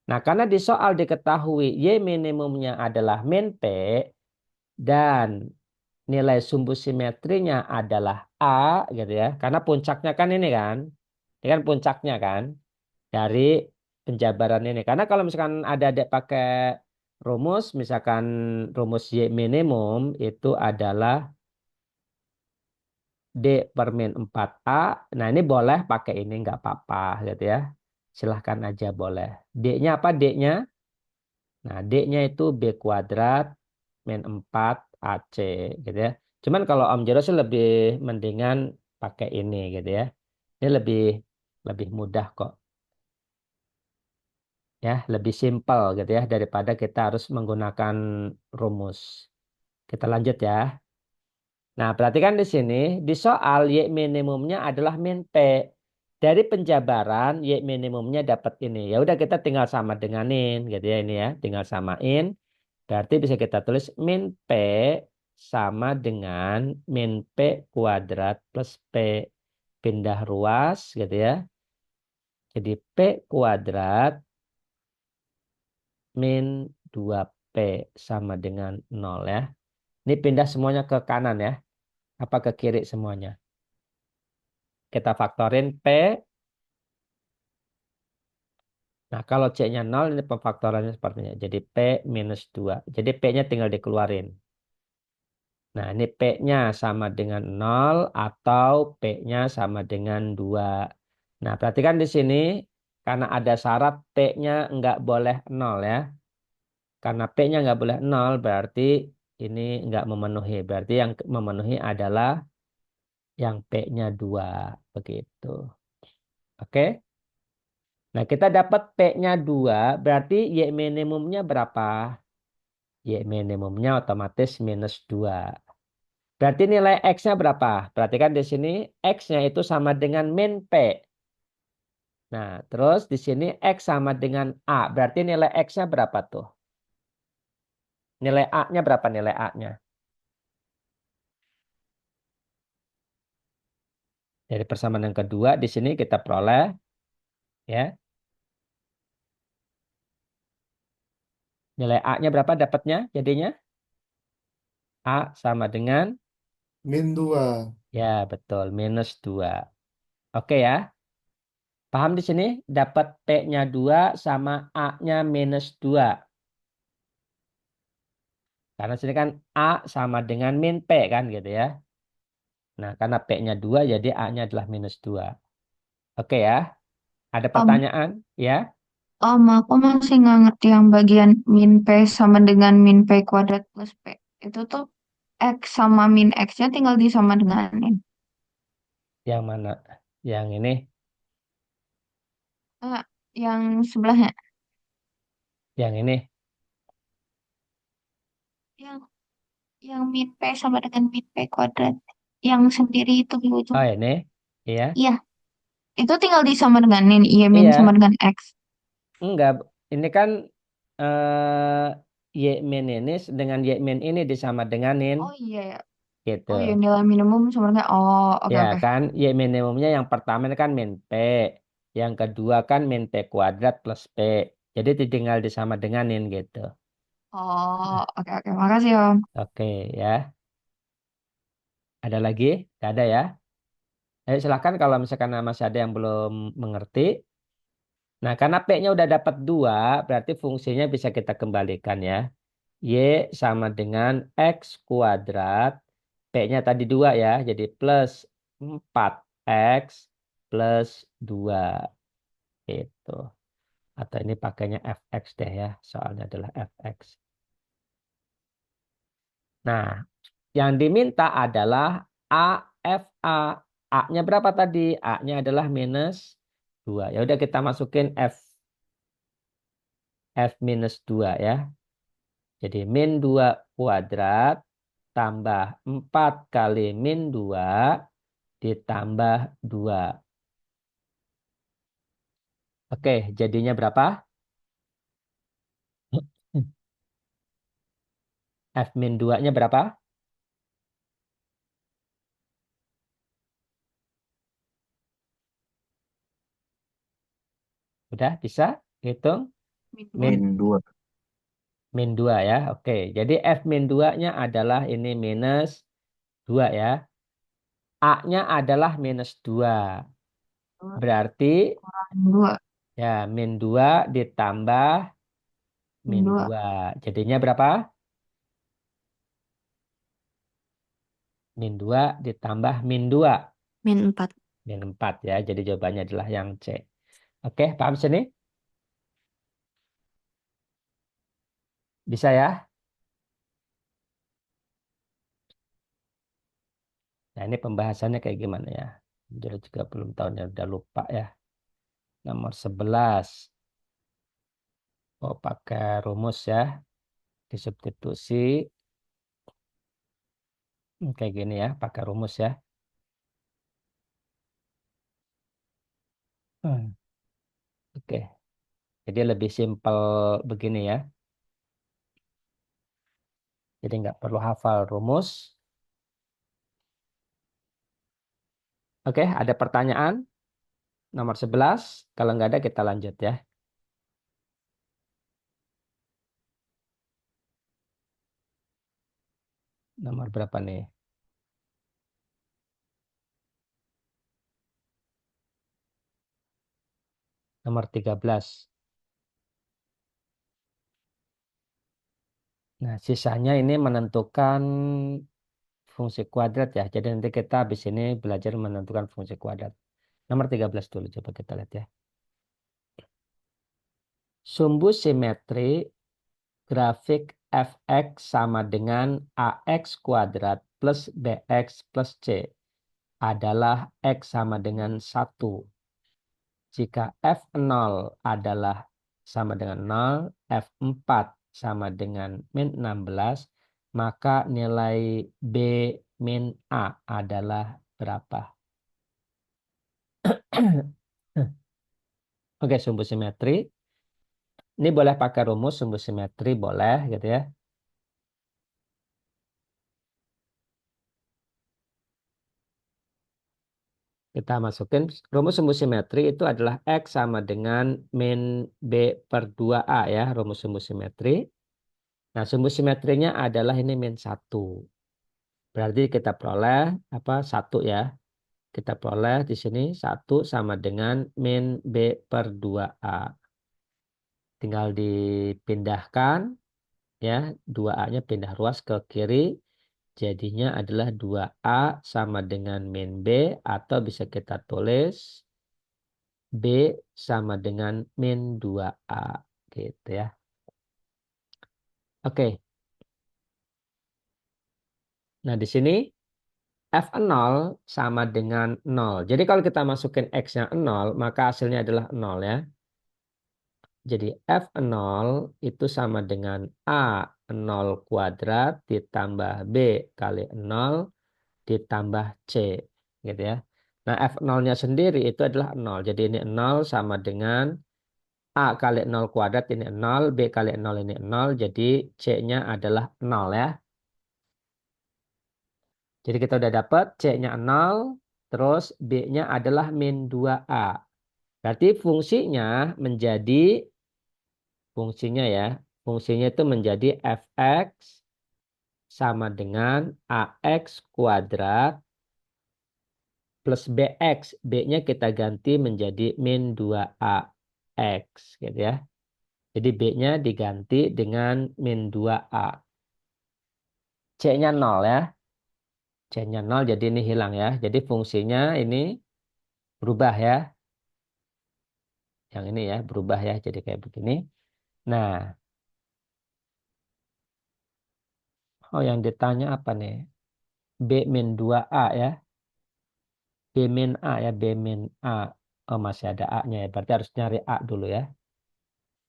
Nah, karena di soal diketahui Y minimumnya adalah min P dan nilai sumbu simetrinya adalah A gitu ya. Karena puncaknya kan ini kan. Ini kan puncaknya kan dari penjabaran ini. Karena kalau misalkan ada adik pakai rumus, misalkan rumus Y minimum itu adalah D per min 4A. Nah, ini boleh pakai ini nggak apa-apa gitu ya. Silahkan aja boleh. D-nya apa D-nya? Nah, D-nya itu B kuadrat min 4 AC gitu ya. Cuman kalau Om Jero sih lebih mendingan pakai ini gitu ya. Ini lebih lebih mudah kok. Ya, lebih simpel gitu ya daripada kita harus menggunakan rumus. Kita lanjut ya. Nah, perhatikan di sini di soal Y minimumnya adalah min P. Dari penjabaran Y minimumnya dapat ini. Ya udah kita tinggal sama denganin gitu ya ini ya, tinggal samain. Berarti bisa kita tulis min P sama dengan min P kuadrat plus P. Pindah ruas gitu ya. Jadi P kuadrat min 2P sama dengan 0 ya. Ini pindah semuanya ke kanan ya. Apa ke kiri semuanya? Kita faktorin P. Nah, kalau C-nya 0 ini pemfaktorannya sepertinya. Jadi P minus 2. Jadi P-nya tinggal dikeluarin. Nah, ini P-nya sama dengan 0 atau P-nya sama dengan 2. Nah, perhatikan di sini. Karena ada syarat P-nya nggak boleh 0 ya. Karena P-nya nggak boleh 0 berarti ini nggak memenuhi. Berarti yang memenuhi adalah yang P-nya 2. Begitu. Oke. Nah, kita dapat P-nya 2, berarti Y minimumnya berapa? Y minimumnya otomatis minus 2. Berarti nilai X-nya berapa? Perhatikan di sini X-nya itu sama dengan min P. Nah, terus di sini X sama dengan A. Berarti nilai X-nya berapa tuh? Nilai A-nya berapa nilai A-nya? Dari persamaan yang kedua, di sini kita peroleh, ya. Nilai A-nya berapa dapatnya jadinya? A sama dengan, Min 2. ya betul, minus 2. Oke ya. Paham di sini? Dapat P-nya 2 sama A-nya minus 2. Karena sini kan A sama dengan min P kan gitu ya. Nah, karena P-nya 2 jadi A-nya adalah minus 2. Oke ya. Ada Om, pertanyaan? Ya. aku masih nggak ngerti yang bagian min P sama dengan min P kuadrat plus P. Itu tuh X sama min X-nya tinggal disama denganin. Yang mana? Yang ini. Enggak, yang sebelahnya. Yang ini. Yang yang min P sama dengan min P kuadrat. Yang sendiri itu di ujung. Oh ini. Iya. Iya, itu tinggal disama denganin. Iya, min sama Iya. dengan X. Enggak. Ini kan Y min ini dengan Y min ini disama denganin. Oh iya ya. Gitu. Oh iya, nilai minimum sama dengan. Oh, oke Ya oke. kan. Y minimumnya yang pertama kan min P. Yang kedua kan min P kuadrat plus P. Jadi tinggal disama denganin gitu. Oh, oke oke. Makasih Om. Oke ya. Ada lagi? Gak ada ya? Ayo silakan kalau misalkan masih ada yang belum mengerti. Nah, karena P-nya udah dapat 2, berarti fungsinya bisa kita kembalikan ya. Y sama dengan X kuadrat. P-nya tadi 2 ya, jadi plus 4X plus 2. Itu. Atau ini pakainya fx deh ya, soalnya adalah fx. Nah, yang diminta adalah AFA. A-nya berapa tadi? A-nya adalah minus 2. Ya udah kita masukin F minus 2 ya. Jadi min 2 kuadrat tambah 4 kali min 2 ditambah 2. Oke, jadinya berapa? F min 2-nya berapa? Udah bisa hitung? Min Min, dua. Min 2. min 2 ya. Oke, jadi F min 2-nya adalah ini minus 2 ya. A-nya adalah minus 2. Berarti Min dua. ya min 2 ditambah Min min dua. 2. Jadinya berapa? Min 2 ditambah min 2. Min 4. Min 4 ya. Jadi jawabannya adalah yang C. Oke, paham sini? Bisa ya? Nah, ini pembahasannya kayak gimana ya? Jadi juga belum tahu, ya udah lupa ya. Nomor 11. Oh, pakai rumus ya. Disubstitusi. Kayak gini ya, pakai rumus ya. Hmm, Oke, jadi lebih simpel begini ya. Jadi nggak perlu hafal rumus. Oke, ada pertanyaan? Nomor 11. Kalau nggak ada, kita lanjut ya. Nomor berapa nih? Nomor 13. Nah, sisanya ini menentukan fungsi kuadrat ya. Jadi nanti kita habis ini belajar menentukan fungsi kuadrat. Nomor 13 dulu, coba kita lihat ya. Sumbu simetri grafik fx sama dengan ax kuadrat plus bx plus c adalah x sama dengan 1. Jika F0 adalah sama dengan 0, F4 sama dengan min 16, maka nilai B min A adalah berapa? Oke, sumbu simetri. Ini boleh pakai rumus sumbu simetri, boleh gitu ya. Kita masukin rumus sumbu simetri itu adalah X sama dengan min B per 2A ya, rumus sumbu simetri. Nah, sumbu simetrinya adalah ini min 1. Berarti kita peroleh apa? 1 ya. Kita peroleh di sini 1 sama dengan min B per 2A. Tinggal dipindahkan ya, 2A-nya pindah ruas ke kiri. Jadinya adalah 2A sama dengan min B atau bisa kita tulis B sama dengan min 2A gitu ya. Oke. Nah, di sini F0 sama dengan 0. Jadi kalau kita masukin X-nya 0, maka hasilnya adalah 0 ya. Jadi F0 itu sama dengan A0 kuadrat ditambah B kali 0 ditambah C. Gitu ya. Nah, F0-nya sendiri itu adalah 0. Jadi ini 0 sama dengan A kali 0 kuadrat ini 0, B kali 0 ini 0. Jadi C-nya adalah 0 ya. Jadi kita udah dapat C-nya 0, terus B-nya adalah min 2A. Berarti fungsinya ya, fungsinya itu menjadi fx sama dengan ax kuadrat plus bx. B-nya kita ganti menjadi min 2ax gitu ya. Jadi B-nya diganti dengan min 2a. C-nya 0 ya. C-nya 0 jadi ini hilang ya. Jadi fungsinya ini berubah ya. Yang ini ya berubah ya jadi kayak begini. Nah, yang ditanya apa nih? B min 2A ya. B min A ya, B min A. Oh, masih ada A-nya ya. Berarti harus nyari A dulu ya.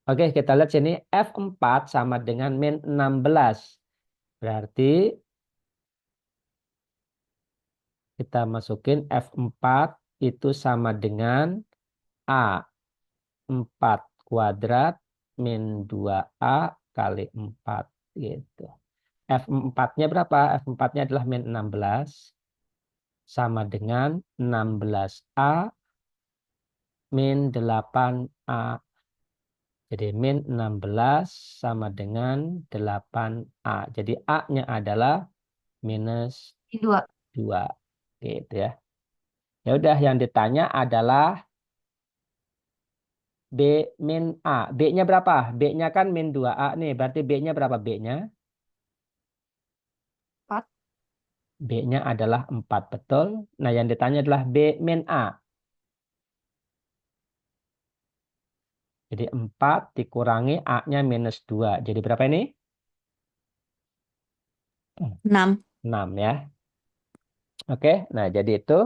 Oke, kita lihat sini. F4 sama dengan min 16. Berarti kita masukin F4 itu sama dengan A4 kuadrat min 2A kali 4. Gitu. F4-nya berapa? F4-nya adalah min 16. Sama dengan 16A min 8A. Jadi min 16 sama dengan 8A. Jadi A-nya adalah minus Dua. 2. Gitu ya. Ya udah yang ditanya adalah B min A. B-nya berapa? B-nya kan min 2A nih. Berarti B-nya berapa B-nya? 4. B-nya adalah 4 betul. Nah yang ditanya adalah B min A. Jadi 4 dikurangi A-nya minus 2. Jadi berapa ini? 6. 6 ya. Oke, nah jadi itu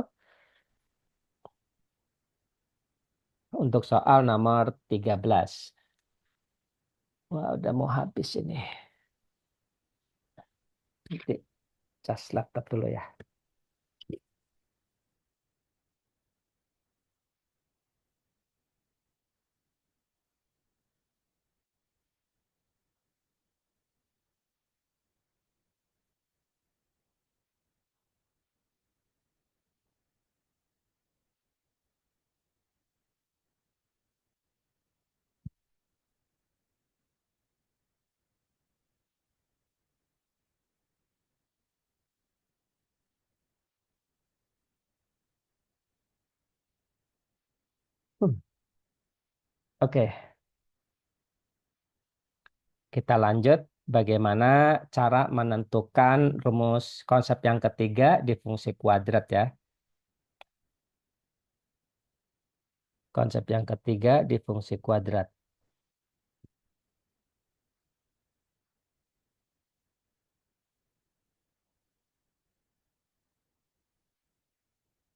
untuk soal nomor 13. Wah, udah mau habis ini. Nanti cas laptop dulu ya. Oke, kita lanjut. Bagaimana cara menentukan rumus konsep yang ketiga di fungsi kuadrat ya. Konsep yang ketiga di fungsi kuadrat.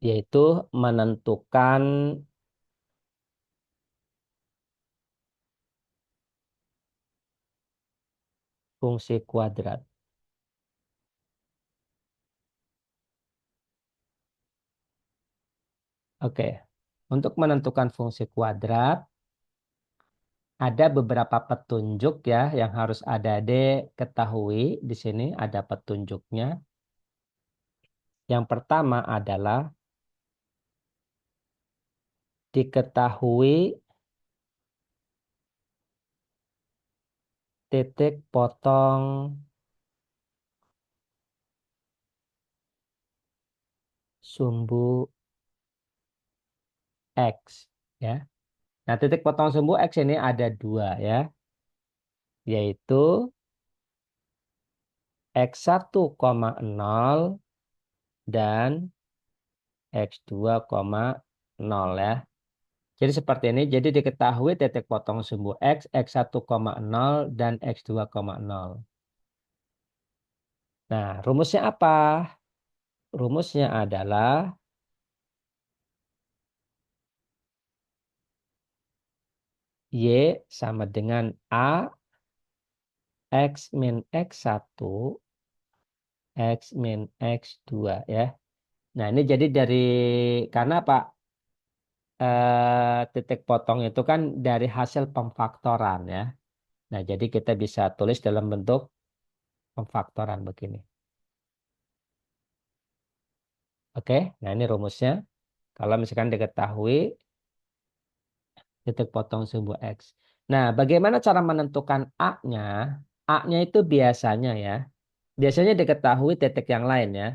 Yaitu menentukan fungsi kuadrat. Oke, untuk menentukan fungsi kuadrat, ada beberapa petunjuk ya yang harus Adik ketahui. Di sini ada petunjuknya. Yang pertama adalah diketahui titik potong sumbu X. Ya. Nah, titik potong sumbu X ini ada dua ya, yaitu X1,0 dan X2,0 ya. Jadi seperti ini, jadi diketahui titik potong sumbu X, X1,0 dan X2,0. Nah, rumusnya apa? Rumusnya adalah Y sama dengan A, X min X1, X min X2 ya. Nah, ini jadi dari, karena Pak, titik potong itu kan dari hasil pemfaktoran ya. Nah, jadi kita bisa tulis dalam bentuk pemfaktoran begini. Oke, nah ini rumusnya. Kalau misalkan diketahui titik potong sumbu X. Nah, bagaimana cara menentukan A-nya? A-nya itu biasanya ya. Biasanya diketahui titik yang lain ya.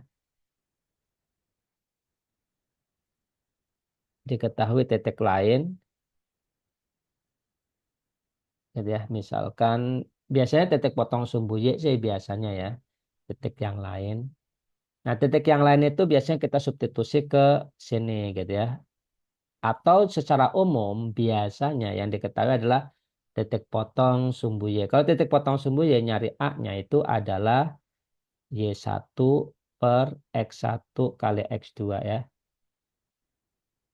Diketahui titik lain. Gitu ya. Misalkan, biasanya titik potong sumbu Y sih biasanya ya. Titik yang lain. Nah, titik yang lain itu biasanya kita substitusi ke sini gitu ya. Atau secara umum biasanya yang diketahui adalah titik potong sumbu Y. Kalau titik potong sumbu Y nyari A-nya itu adalah Y1 per X1 kali X2 ya.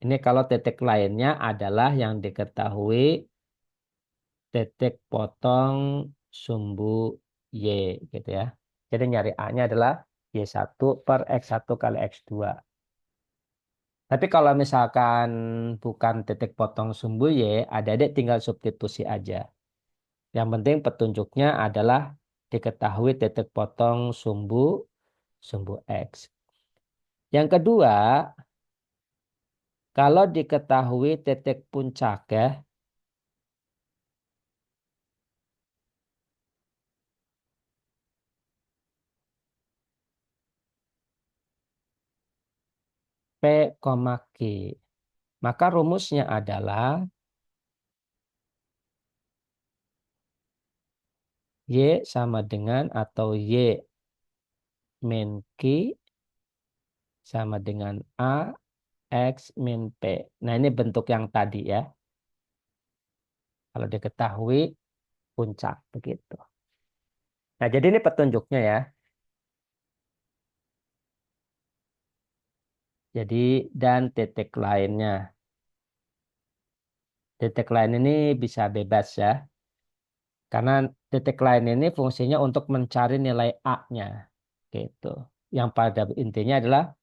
Ini kalau titik lainnya adalah yang diketahui titik potong sumbu Y gitu ya. Jadi nyari A-nya adalah Y1 per X1 kali X2. Tapi kalau misalkan bukan titik potong sumbu Y, adik tinggal substitusi aja. Yang penting petunjuknya adalah diketahui titik potong sumbu X. Yang kedua, kalau diketahui titik puncak ya, P, Q. Maka rumusnya adalah Y sama dengan atau Y min Q sama dengan A X min P. Nah ini bentuk yang tadi ya. Kalau diketahui puncak begitu. Nah jadi ini petunjuknya ya. Jadi dan titik lainnya. Titik lain ini bisa bebas ya. Karena titik lain ini fungsinya untuk mencari nilai A-nya. Gitu. Yang pada intinya adalah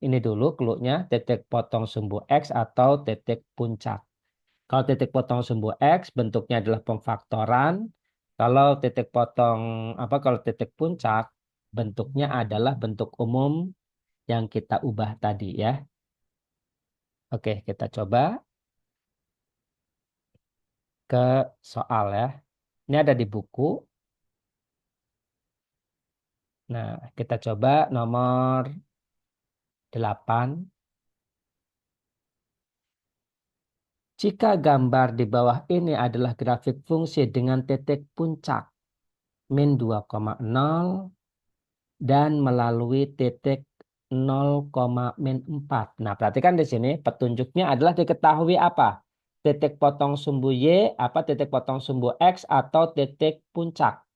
ini dulu clue-nya titik potong sumbu X atau titik puncak. Kalau titik potong sumbu X bentuknya adalah pemfaktoran. Kalau titik potong kalau titik puncak bentuknya adalah bentuk umum yang kita ubah tadi ya. Oke, kita coba ke soal ya. Ini ada di buku. Nah, kita coba nomor 8. Jika gambar di bawah ini adalah grafik fungsi dengan titik puncak min 2,0 dan melalui titik 0,-4. Nah, perhatikan di sini petunjuknya adalah diketahui apa? Titik potong sumbu Y, titik potong sumbu X, atau titik puncak.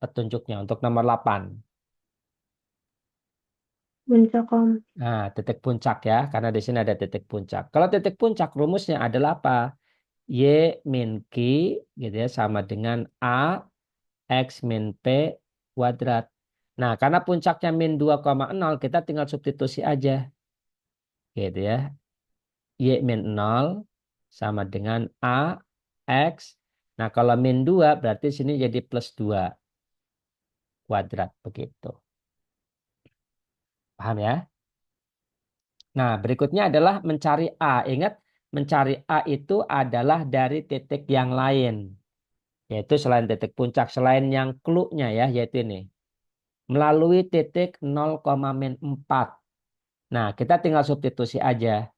Petunjuknya untuk nomor 8. Puncak, Om. Nah, titik puncak ya, karena di sini ada titik puncak. Kalau titik puncak rumusnya adalah apa? Y min Q gitu ya sama dengan A X min P kuadrat. Nah, karena puncaknya min 2,0, kita tinggal substitusi aja. Gitu ya. Y min 0 sama dengan A X. Nah, kalau min 2 berarti sini jadi plus 2 kuadrat. Begitu. Paham ya? Nah, berikutnya adalah mencari A. Ingat, mencari A itu adalah dari titik yang lain. Yaitu selain titik puncak, selain yang clue-nya ya, yaitu ini. Melalui titik 0,-4. Nah, kita tinggal substitusi aja.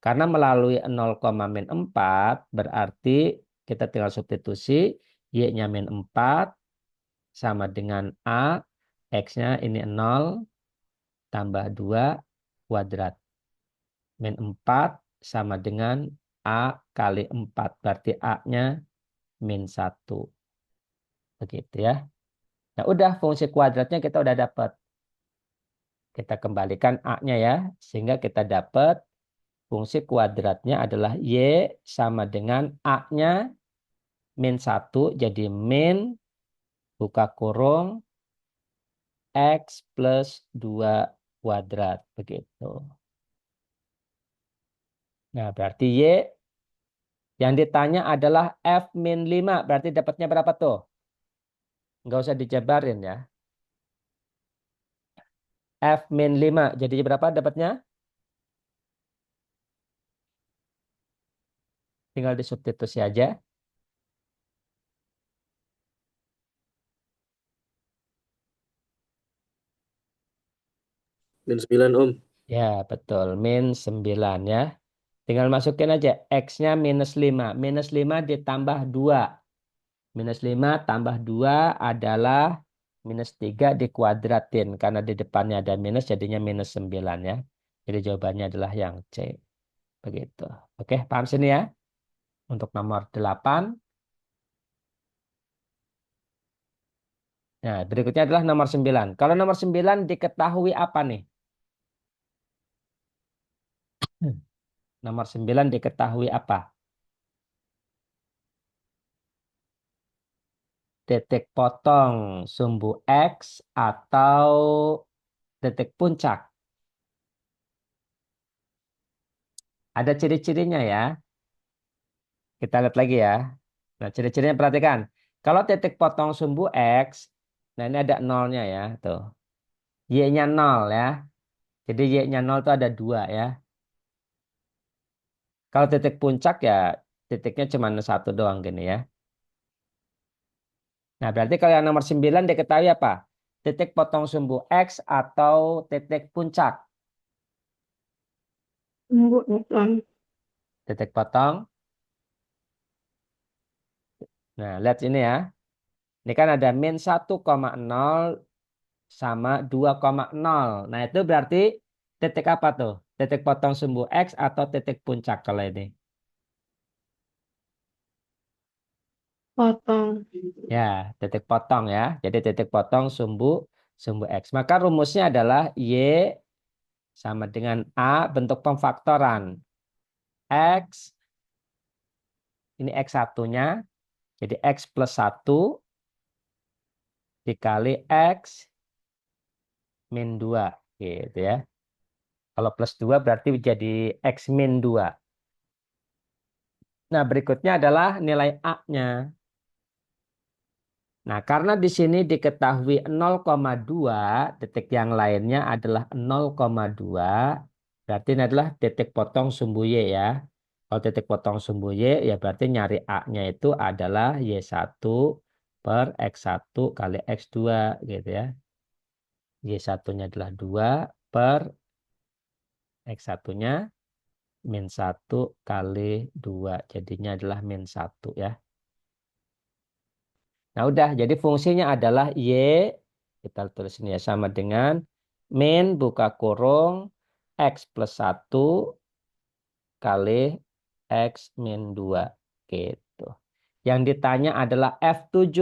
Karena melalui 0,-4 berarti kita tinggal substitusi Y-nya min 4 sama dengan A, X-nya ini 0 tambah 2 kuadrat. Min 4 sama dengan A kali 4. Berarti A-nya min 1. Begitu ya. Nah udah fungsi kuadratnya kita udah dapat. Kita kembalikan A-nya ya. Sehingga kita dapat fungsi kuadratnya adalah Y sama dengan A-nya min 1. Jadi min buka kurung X plus 2 kuadrat. Begitu. Nah berarti Y yang ditanya adalah F min 5. Berarti dapatnya berapa tuh? Nggak usah dijabarin ya. F min 5. Jadi berapa dapatnya? Tinggal disubstitusi aja. Min 9 Om. Ya, betul. Min 9 ya. Tinggal masukin aja. X-nya minus 5. Minus 5 ditambah 2. Minus 5 tambah 2 adalah minus 3 dikuadratin. Karena di depannya ada minus jadinya minus 9 ya. Jadi jawabannya adalah yang C. Begitu. Oke, paham sini ya? Untuk nomor 8. Nah, berikutnya adalah nomor 9. Kalau nomor 9 diketahui apa nih? Nomor 9 diketahui apa? Titik potong sumbu X atau titik puncak. Ada ciri-cirinya ya. Kita lihat lagi ya. Nah, ciri-cirinya perhatikan. Kalau titik potong sumbu X, nah ini ada nolnya ya. Tuh. Y-nya 0 ya. Jadi Y-nya 0 itu ada 2 ya. Kalau titik puncak ya titiknya cuma satu doang gini ya. Nah, berarti kalau yang nomor 9 diketahui apa? Titik potong sumbu X atau titik puncak. Tunggu, Om. Titik potong. Nah, lihat sini ya. Ini kan ada min 1,0 sama 2,0. Nah, itu berarti titik apa tuh? Titik potong sumbu X atau titik puncak kalau ini? Potong. Ya, titik potong ya. Jadi titik potong sumbu X. Maka rumusnya adalah Y sama dengan A bentuk pemfaktoran. X, ini X1-nya. Jadi X plus 1 dikali X min 2. Gitu ya. Kalau plus 2 berarti jadi X min 2. Nah, berikutnya adalah nilai A-nya. Nah, karena di sini diketahui 0,2, titik yang lainnya adalah 0,2, berarti ini adalah titik potong sumbu Y ya. Kalau titik potong sumbu Y, ya berarti nyari A-nya itu adalah Y1 per X1 kali X2 gitu ya. Y1-nya adalah 2 per X1-nya min 1 kali 2. Jadinya adalah min 1 ya. Nah udah, jadi fungsinya adalah Y, kita tulis ini ya, sama dengan min buka kurung X plus 1 kali X min 2. Gitu. Yang ditanya adalah F7.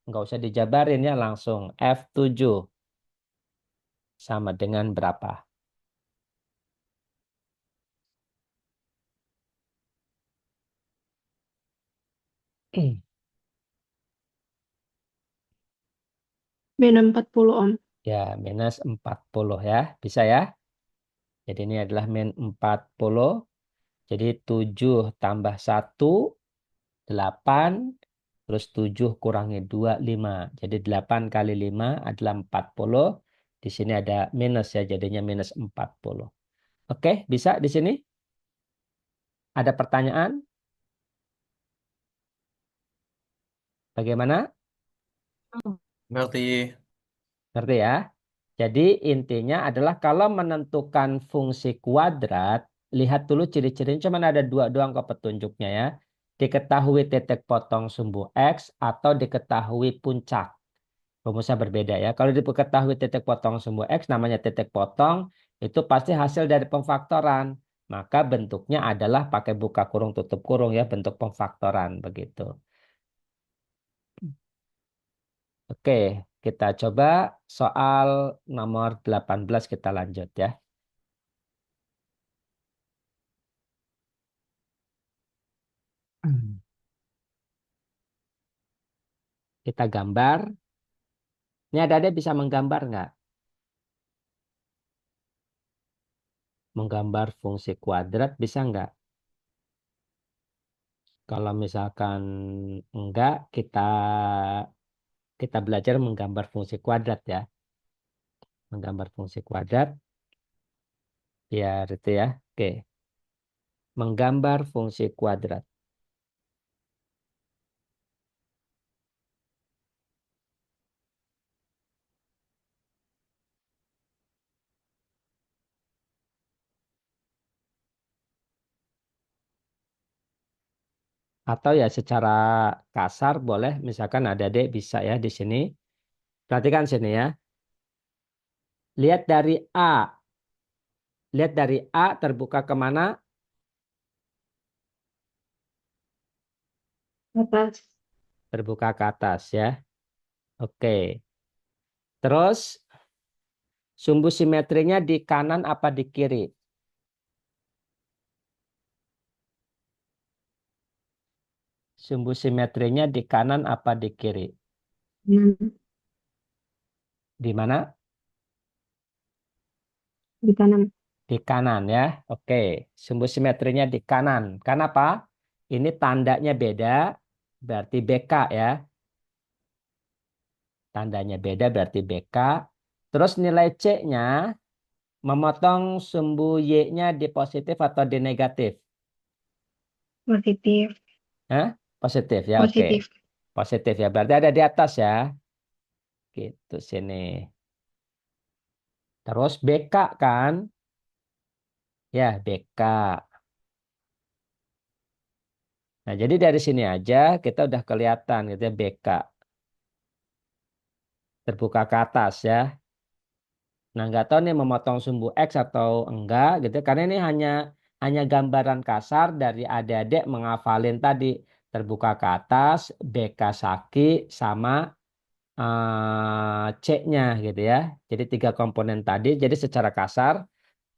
Nggak usah dijabarin ya langsung. F7 sama dengan berapa? Min 40 Om. Ya, minus 40 ya. Bisa ya? Jadi ini adalah min 40. Jadi 7 tambah 1, 8. Terus 7 kurangi 2, 5. Jadi 8 kali 5 adalah 40. Di sini ada minus ya, jadinya minus 40. Oke, bisa di sini? Ada pertanyaan? Bagaimana? Ngerti. Ngerti ya? Jadi intinya adalah kalau menentukan fungsi kuadrat, lihat dulu ciri-cirinya, cuma ada dua doang kok petunjuknya ya. Diketahui titik potong sumbu X atau diketahui puncak. Rumusnya berbeda ya. Kalau diketahui titik potong sumbu X, namanya titik potong, itu pasti hasil dari pemfaktoran. Maka bentuknya adalah pakai buka kurung tutup kurung ya, bentuk pemfaktoran begitu. Oke, kita coba soal nomor 18 kita lanjut ya. Kita gambar. Ini ada bisa menggambar nggak? Menggambar fungsi kuadrat bisa nggak? Kalau misalkan enggak, kita belajar menggambar fungsi kuadrat ya. Menggambar fungsi kuadrat, biar itu ya. Oke, menggambar fungsi kuadrat. Atau ya secara kasar boleh, misalkan adik-adik bisa ya di sini. Perhatikan sini ya. Lihat dari A. Lihat dari A terbuka kemana? Atas. Terbuka ke atas ya. Oke. Terus sumbu simetrinya di kanan apa di kiri? Sumbu simetrinya di kanan apa di kiri? Kanan. Di mana? Di kanan. Di kanan ya. Oke. Sumbu simetrinya di kanan. Kenapa? Ini tandanya beda, berarti BK ya. Tandanya beda berarti BK. Terus nilai C-nya memotong sumbu Y-nya di positif atau di negatif? Positif. Hah? Positif ya, oke. Positif. Positif ya, berarti ada di atas ya. Gitu sini. Terus BK kan? Ya, BK. Nah, jadi dari sini aja kita udah kelihatan gitu ya BK. Terbuka ke atas ya. Nah, nggak tahu nih memotong sumbu X atau enggak gitu. Karena ini hanya gambaran kasar dari adik-adik menghafalin tadi. Terbuka ke atas, BK Saki sama C-nya gitu ya. Jadi tiga komponen tadi. Jadi secara kasar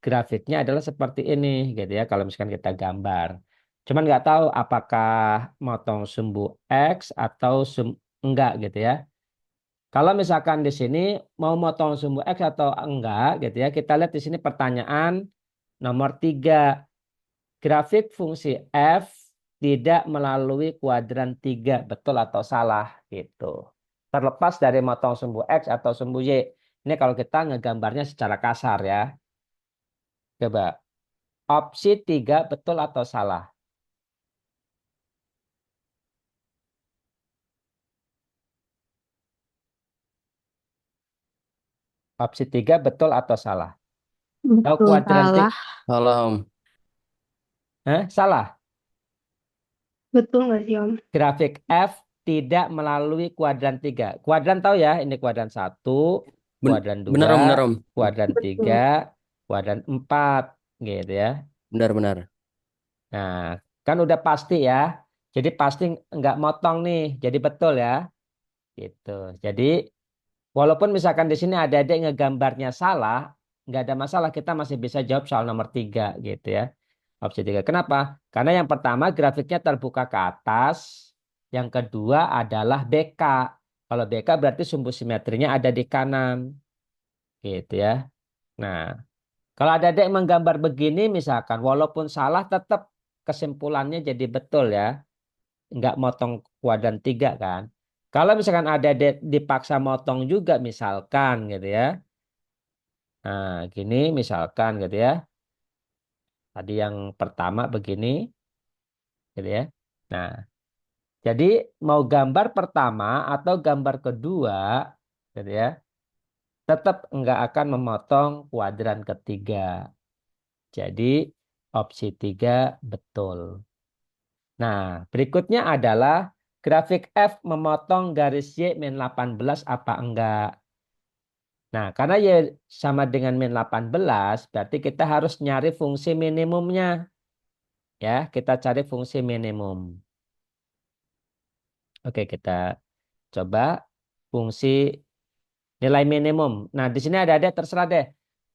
grafiknya adalah seperti ini gitu ya. Kalau misalkan kita gambar. Cuman nggak tahu apakah motong sumbu X atau enggak gitu ya. Kalau misalkan di sini mau motong sumbu X atau enggak gitu ya. Kita lihat di sini pertanyaan nomor 3. Grafik fungsi F tidak melalui kuadran 3. Betul atau salah gitu. Terlepas dari motong sumbu X atau sumbu Y. Ini kalau kita ngegambarnya secara kasar ya. Coba. Opsi 3 betul atau salah? Opsi 3 betul atau salah? Tahu Betul. kuadran Salah. Salah, Om. Salah. Betul nggak sih Om? Grafik F tidak melalui kuadran 3. Kuadran tahu ya, ini kuadran 1, kuadran Benar, 2, Om. Benar, Om. kuadran 3, Betul. kuadran 4 gitu ya. Benar. Nah, kan udah pasti ya. Jadi pasti nggak motong nih. Jadi betul ya. Gitu. Jadi walaupun misalkan di sini ada adik ngegambarnya salah, nggak ada masalah. Kita masih bisa jawab soal nomor 3 gitu ya. Opsi 3. Kenapa? Karena yang pertama grafiknya terbuka ke atas. Yang kedua adalah BK. Kalau BK berarti sumbu simetrinya ada di kanan. Gitu ya. Nah, kalau ada adik menggambar begini misalkan, walaupun salah tetap kesimpulannya jadi betul ya. Nggak motong kuadran 3 kan. Kalau misalkan ada adik dipaksa motong juga misalkan gitu ya. Nah, gini misalkan gitu ya. Tadi yang pertama begini gitu ya. Nah, jadi mau gambar pertama atau gambar kedua gitu ya. Tetap nggak akan memotong kuadran ketiga. Jadi opsi 3 betul. Nah, berikutnya adalah grafik F memotong garis Y min 18 apa enggak. Nah, karena Y sama dengan min 18, berarti kita harus nyari fungsi minimumnya. Ya, kita cari fungsi minimum. Oke, kita coba fungsi nilai minimum. Nah, di sini ada terserah deh.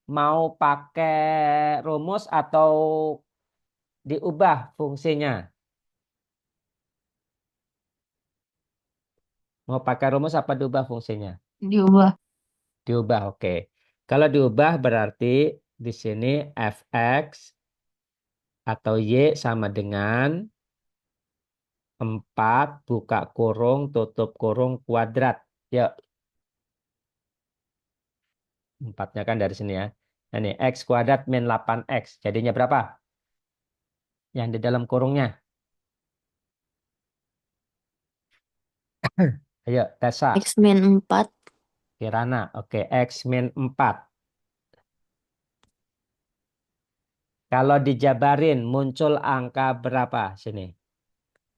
Mau pakai rumus atau diubah fungsinya. Mau pakai rumus apa diubah fungsinya? Diubah. Diubah, oke. Kalau diubah berarti di sini fx atau y sama dengan 4 buka kurung tutup kurung kuadrat. Yuk, 4-nya kan dari sini ya. Nah, ini x kuadrat min 8x. Jadinya berapa? Yang di dalam kurungnya. Ayo, Tessa. X min 4. Kirana. Oke, x min 4. Kalau dijabarin muncul angka berapa sini?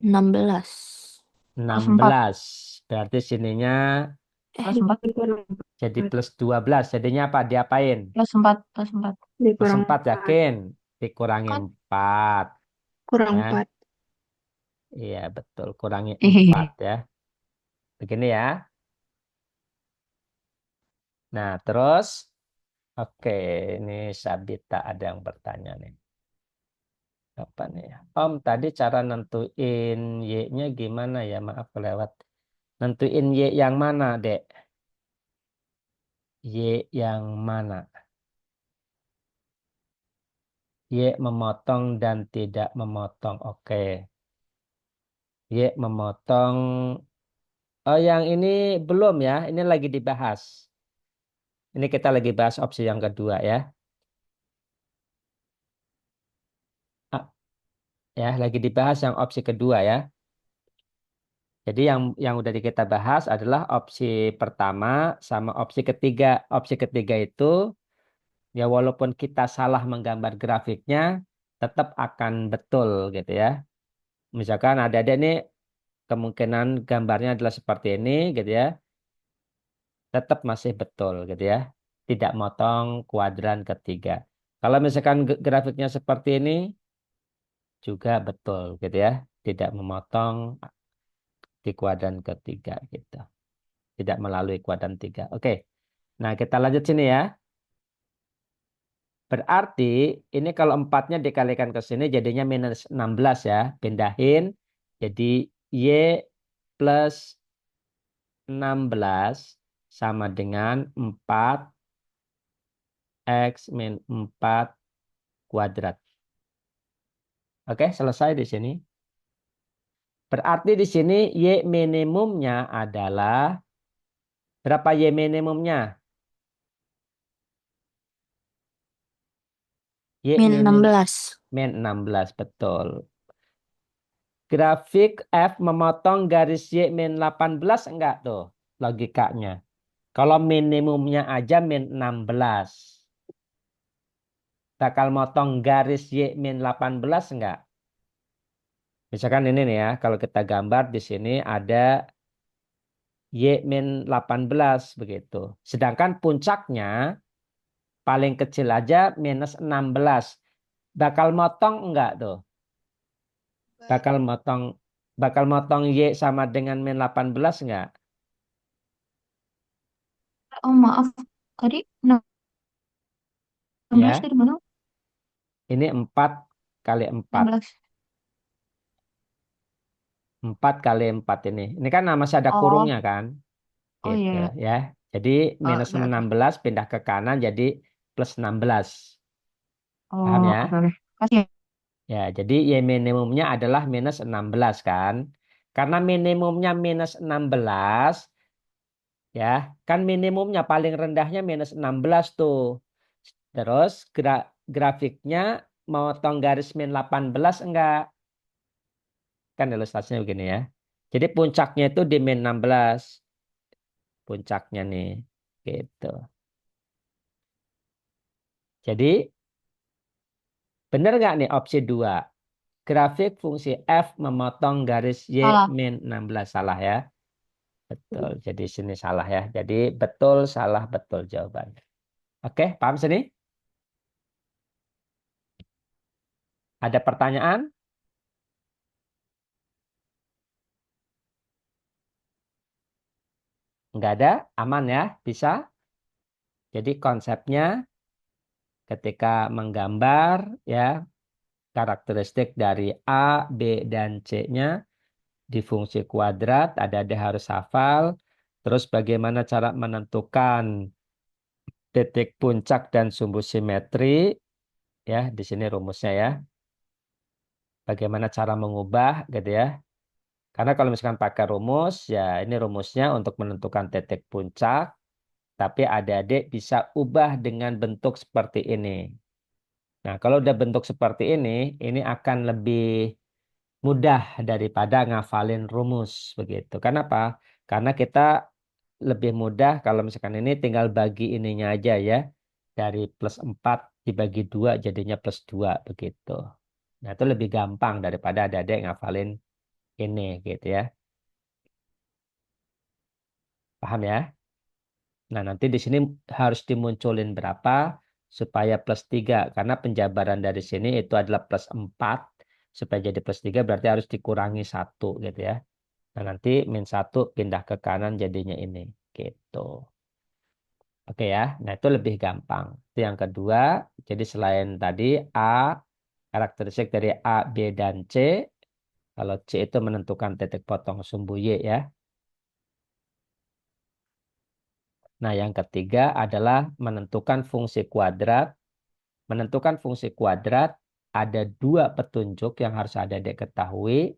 16. Plus 4. 16. Berarti sininya Plus 4. Dikurang jadi 4. plus 12. Jadinya apa? Diapain? Plus 4. Plus 4. Plus Dikurang 4 4. yakin? Dikurangi Kan? 4. Kurang Ya. 4. Iya, betul. Kurangi Hehehe. 4 ya. Begini ya. Nah, terus. Oke, ini Sabita ada yang bertanya nih. Apa nih ya? Om, tadi cara nentuin Y-nya gimana ya? Maaf kelewat. Nentuin Y yang mana, Dek? Y yang mana? Y memotong dan tidak memotong. Oke. Y memotong. Oh, yang ini belum ya. Ini lagi dibahas. Ini kita lagi bahas opsi yang kedua ya. Ah, ya, lagi dibahas yang opsi kedua ya. Jadi yang udah kita bahas adalah opsi pertama sama opsi ketiga. Opsi ketiga itu ya walaupun kita salah menggambar grafiknya tetap akan betul gitu ya. Misalkan ada nih kemungkinan gambarnya adalah seperti ini gitu ya. Tetap masih betul gitu ya. Tidak motong kuadran ketiga. Kalau misalkan grafiknya seperti ini juga betul gitu ya. Tidak memotong di kuadran ketiga gitu. Tidak melalui kuadran 3. Oke. Nah, kita lanjut sini ya. Berarti ini kalau 4-nya dikalikan ke sini jadinya minus 16 ya. Pindahin. Jadi Y plus 16 sama dengan 4x min 4 kuadrat. Oke, selesai di sini. Berarti di sini Y minimumnya adalah berapa Y minimumnya? Y Min minim 16. min 16, betul. Grafik F memotong garis Y min 18 enggak tuh logikanya. Kalau minimumnya aja min 16. Bakal motong garis Y min 18 enggak? Misalkan ini nih ya, kalau kita gambar di sini ada Y min 18 begitu. Sedangkan puncaknya paling kecil aja minus 16. Bakal motong enggak tuh? Bakal motong Y sama dengan min 18 enggak? Oh maaf. Tadi 16 Ya, dari mana? ini 4 kali 4. 16. 4 kali 4 ini. Ini kan masih ada Oh. kurungnya kan? Oh iya, gitu ya. ya. Jadi minus Oke, oke. 16 pindah ke kanan jadi plus 16. Paham Oh, ya? oke, oke. Kasih ya. Ya, jadi Y minimumnya adalah minus 16 kan. Karena minimumnya minus 16, ya, kan minimumnya paling rendahnya minus 16 tuh. Terus grafiknya mau potong garis min 18 enggak? Kan ilustrasinya begini ya. Jadi puncaknya itu di min 16. Puncaknya nih. Gitu. Jadi benar nggak nih opsi 2? Grafik fungsi f memotong garis y Salah. min 16. Salah ya. Betul. Jadi sini salah ya. Jadi betul, salah, betul jawabannya. Oke, paham sini? Ada pertanyaan? Nggak ada? Aman ya? Bisa? Jadi konsepnya ketika menggambar ya karakteristik dari A, B, dan C-nya di fungsi kuadrat, ada harus hafal. Terus bagaimana cara menentukan titik puncak dan sumbu simetri, ya di sini rumusnya ya. Bagaimana cara mengubah gitu ya. Karena kalau misalkan pakai rumus, ya ini rumusnya untuk menentukan titik puncak, tapi adik-adik bisa ubah dengan bentuk seperti ini. Nah, kalau udah bentuk seperti ini akan lebih mudah daripada ngafalin rumus begitu. Kenapa? Karena kita lebih mudah kalau misalkan ini tinggal bagi ininya aja ya. Dari plus 4 dibagi 2 jadinya plus 2 begitu. Nah, itu lebih gampang daripada ada ngafalin ini gitu ya. Paham ya? Nah, nanti di sini harus dimunculin berapa supaya plus 3. Karena penjabaran dari sini itu adalah plus 4. Supaya jadi plus 3 berarti harus dikurangi 1 gitu ya. Nah, nanti min 1 pindah ke kanan jadinya ini. Gitu. Oke ya. Nah, itu lebih gampang. Itu yang kedua. Jadi selain tadi A, karakteristik dari A, B, dan C. Kalau C itu menentukan titik potong sumbu Y ya. Nah, yang ketiga adalah menentukan fungsi kuadrat. Menentukan fungsi kuadrat ada dua petunjuk yang harus adik ketahui,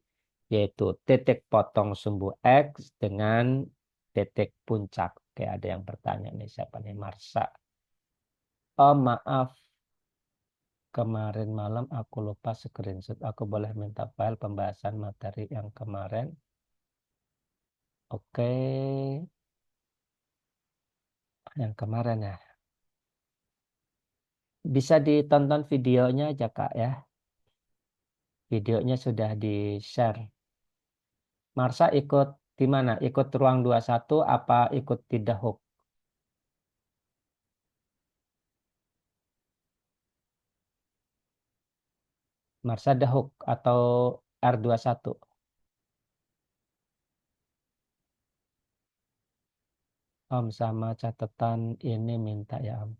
yaitu titik potong sumbu X dengan titik puncak. Oke, ada yang bertanya nih, siapa nih? Marsa. Oh, maaf. Kemarin malam aku lupa screenshot. Aku boleh minta file pembahasan materi yang kemarin. Oke, yang kemarin ya. Bisa ditonton videonya aja, Kak ya. Videonya sudah di-share. Marsa ikut di mana? Ikut ruang 21 apa ikut di The Hook? Marsa The Hook atau R21? Om sama catatan ini minta ya Om.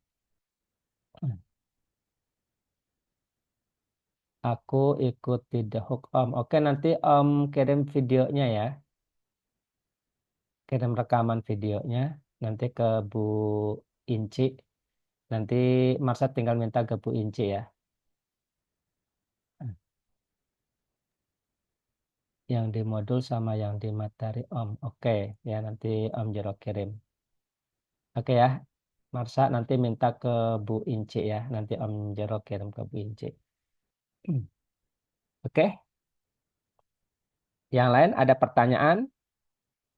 Aku ikut di The Hook Om. Oke, nanti Om kirim videonya ya. Kirim rekaman videonya. Nanti ke Bu Inci. Nanti Marsa tinggal minta ke Bu Inci ya. Yang di modul sama yang di materi Om. Oke, ya nanti Om Jero kirim. Oke ya, Marsa nanti minta ke Bu Inci ya. Nanti Om Jero kirim ke Bu Inci. Oke, yang lain ada pertanyaan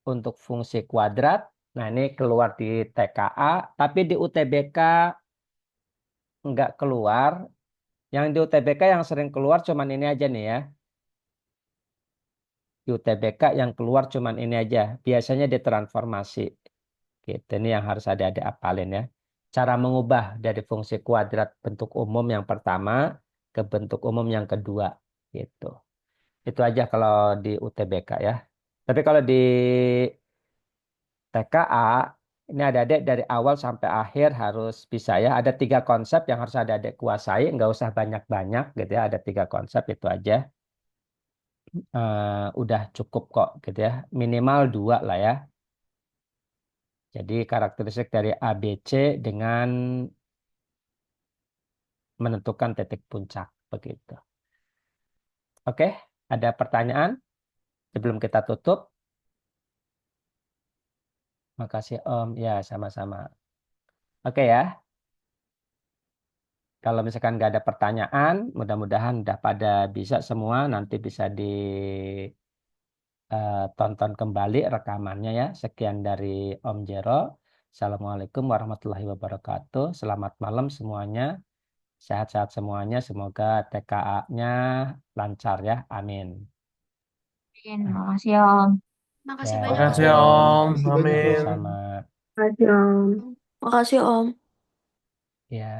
untuk fungsi kuadrat. Nah, ini keluar di TKA, tapi di UTBK nggak keluar. Yang di UTBK yang sering keluar cuman ini aja nih ya. Di UTBK yang keluar cuman ini aja. Biasanya ditransformasi. Gitu. Ini yang harus ada apalin ya. Cara mengubah dari fungsi kuadrat bentuk umum yang pertama ke bentuk umum yang kedua. Gitu. Itu aja kalau di UTBK ya. Tapi kalau di TKA, ini adik dari awal sampai akhir harus bisa ya. Ada 3 konsep yang harus adik kuasai. Nggak usah banyak-banyak gitu ya. Ada 3 konsep itu aja. Udah cukup kok gitu ya. Minimal 2 lah ya. Jadi karakteristik dari ABC dengan menentukan titik puncak begitu. Oke, ada pertanyaan sebelum kita tutup? Makasih Om. Ya, sama-sama. Oke ya. Kalau misalkan nggak ada pertanyaan, mudah-mudahan udah pada bisa semua. Nanti bisa ditonton kembali rekamannya ya. Sekian dari Om Jero. Assalamualaikum warahmatullahi wabarakatuh. Selamat malam semuanya. Sehat-sehat semuanya. Semoga TKA-nya lancar ya. Amin. Makasih ya Om. Makasih Ya, banyak Makasih Om. Om. Makasih banyak, Om. Amin. sama-sama. Makasih Om. Makasih Om. Ya.